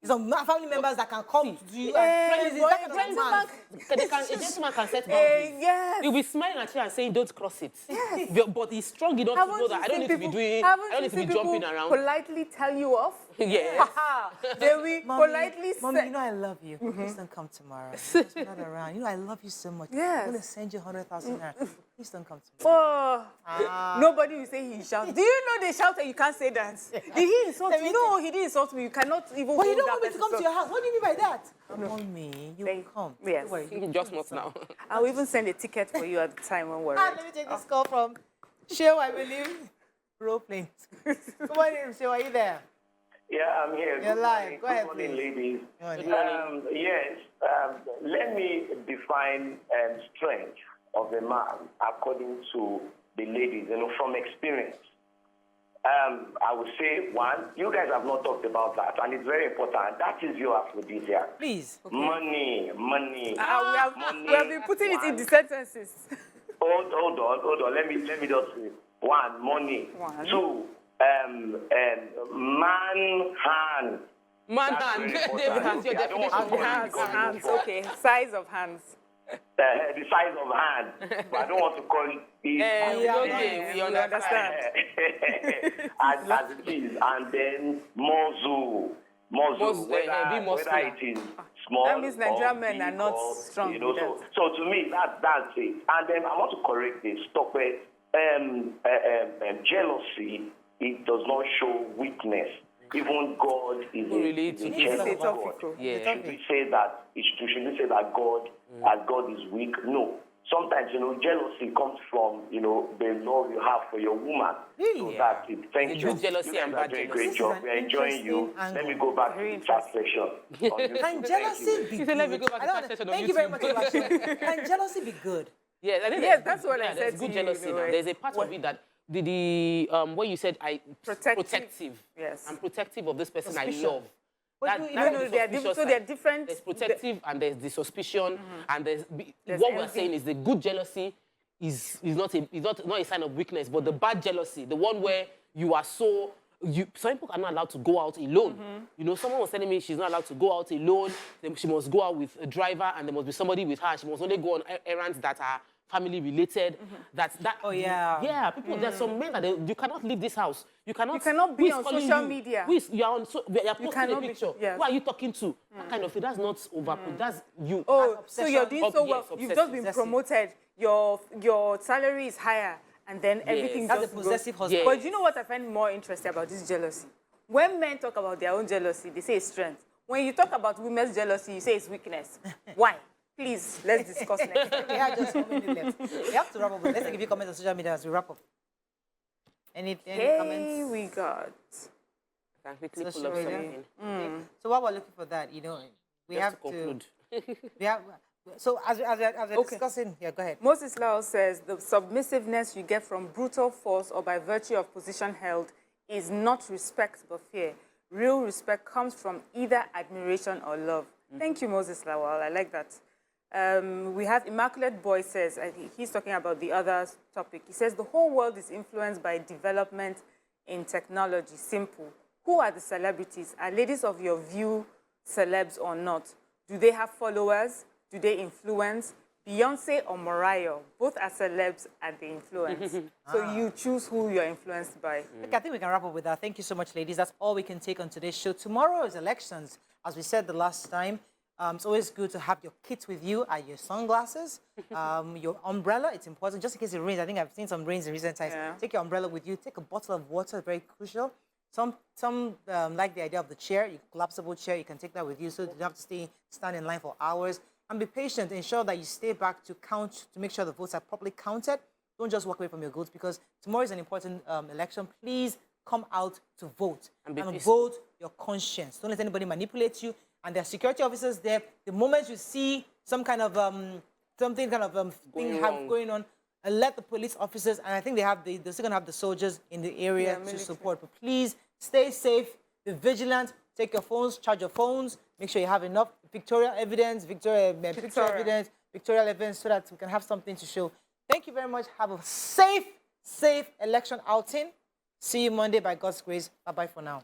There's some family members that can come to you and boy, that kind of man. A gentleman can set boundaries. yes. He'll be smiling at you and saying, don't cross it. Yes. But he's strong enough to know that I don't need to be doing, I don't need to be jumping around. politely tell you off? Yes. They will politely Mommy, say, you know I love you. Please don't come tomorrow. Because we're not around. You know I love you so much. Yes. I'm going to send you 100,000 naira. Please don't come tomorrow. oh, nobody will say he shouts. Do you know they shout and you can't say that? Did he insult you? No, he didn't insult me. You cannot even But you hold don't that want me to come to person. your house. What do you mean by that? Mommy, you Thank- come. yes. Don't worry. You Just not now. I'll even send a ticket for you at the time when we're ready. Let me take this call from Shewa, I believe. Role playing. Good morning, Shewa. Are you there? Yeah, I'm here. You're Good live. morning. Go ahead, Good morning, please. ladies. Good morning. Yes, let me define strength of a man according to the ladies, from experience. I would say, one, you guys have not talked about that, and it's very important. That is your aphrodisiac. Please. Money. We have been putting it in the sentences. Hold on. Let me just say. One, money. One. Two, man hand. Man That's hand. very David important. has your Okay, I don't want to definition. call it Hands, because hands, before. okay. Size of hands. The size of hand. But I don't want to call it We understand. as it is. And then muzzle, Muzzle, whether, be whether muscular. it is small. That means Nigerian or men are big not or, strong You know, with so to me, that's it. And then I want to correct this. Stop it. Jealousy, it does not show weakness. Even God is relate a to jealous It's a God. topic. Yeah. Should we say that? Should we say that God, as God is weak? No. Sometimes, jealousy comes from, the love you have for your woman. So Yeah. that's it. Thank It's you. good jealousy You guys and are bad doing a jealousy. great This is job. an We're enjoying you. interesting Let me angle. go back Very to the chat section. on YouTube. Can Thank jealousy you. be She good? said, let me go back to I don't that session know. on Thank you very YouTube. much, Oluwaseun. Can jealousy be good? Yes, I think Yes, that's what I there's said good to you, jealousy in a now. way. There's a part of it that the what you said, protective. Yes. I'm protective of this person Suspicion. I love. But That- you that's know, the they are suspicious so they're side. different. There's protective and there's the suspicion and there's There's what we're envy. saying is the good jealousy is not a sign of weakness, but the bad jealousy, the one where you are so some people are not allowed to go out alone. Someone was telling me she's not allowed to go out alone. Then she must go out with a driver and there must be somebody with her. She must only go on errands that are family related. Oh, yeah. Yeah, people. There's some men that you cannot leave this house. You cannot be who is on calling social you? media. You are on. You are posting a cannot be- picture. yes. Who are you talking to? That kind of thing. That's not That's you. Oh, That's so you're doing so Yes, well. You've obsessive. just been promoted. Your salary is higher, and then everything That's a just goes. possessive husband. Yeah. But you know what I find more interesting about this jealousy? When men talk about their own jealousy, they say it's strength. When you talk about women's jealousy, you say it's weakness. Why? Please, let's discuss next. We have just 1 minute left. We have to wrap up. Let's give you comments on social media as we wrap up. Any Hey, comments? we got. Can quickly pull Social up media. something. So while we're looking for that, we Just have to conclude. we have. So as we're discussing, yeah, go ahead. Moses Lau says the submissiveness you get from brutal force or by virtue of position held is not respect but fear. Real respect comes from either admiration or love. Thank you, Moses Lawal. I like that. We have Immaculate Boy says, he's talking about the other topic. He says the whole world is influenced by development in technology. Simple. Who are the celebrities? Are ladies of your view celebs or not? Do they have followers? Do they influence? Beyonce or Mariah, both are celebs and they influence. So you choose who you're influenced by. Okay, I think we can wrap up with that. Thank you so much, ladies. That's all we can take on today's show. Tomorrow is elections. As we said the last time, It's always good to have your kit with you and your sunglasses, your umbrella. It's important just in case it rains. I think I've seen some rains in recent times. Yeah. Take your umbrella with you. Take a bottle of water, very crucial. Some like the idea of the chair, your collapsible chair. You can take that with you so you don't have to stand in line for hours. And be patient. Ensure that you stay back to count, to make sure the votes are properly counted. Don't just walk away from your votes because tomorrow is an important election. Please come out to vote and vote your conscience. Don't let anybody manipulate you. And there are security officers there. The moment you see some kind of thing going on, alert the police officers. And I think they're still gonna have the soldiers in the area to support. But please stay safe, be vigilant. Take your phones, charge your phones. Make sure you have enough pictorial evidence, picture evidence, pictorial evidence, so that we can have something to show. Thank you very much. Have a safe election outing. See you Monday by God's grace. Bye-bye for now.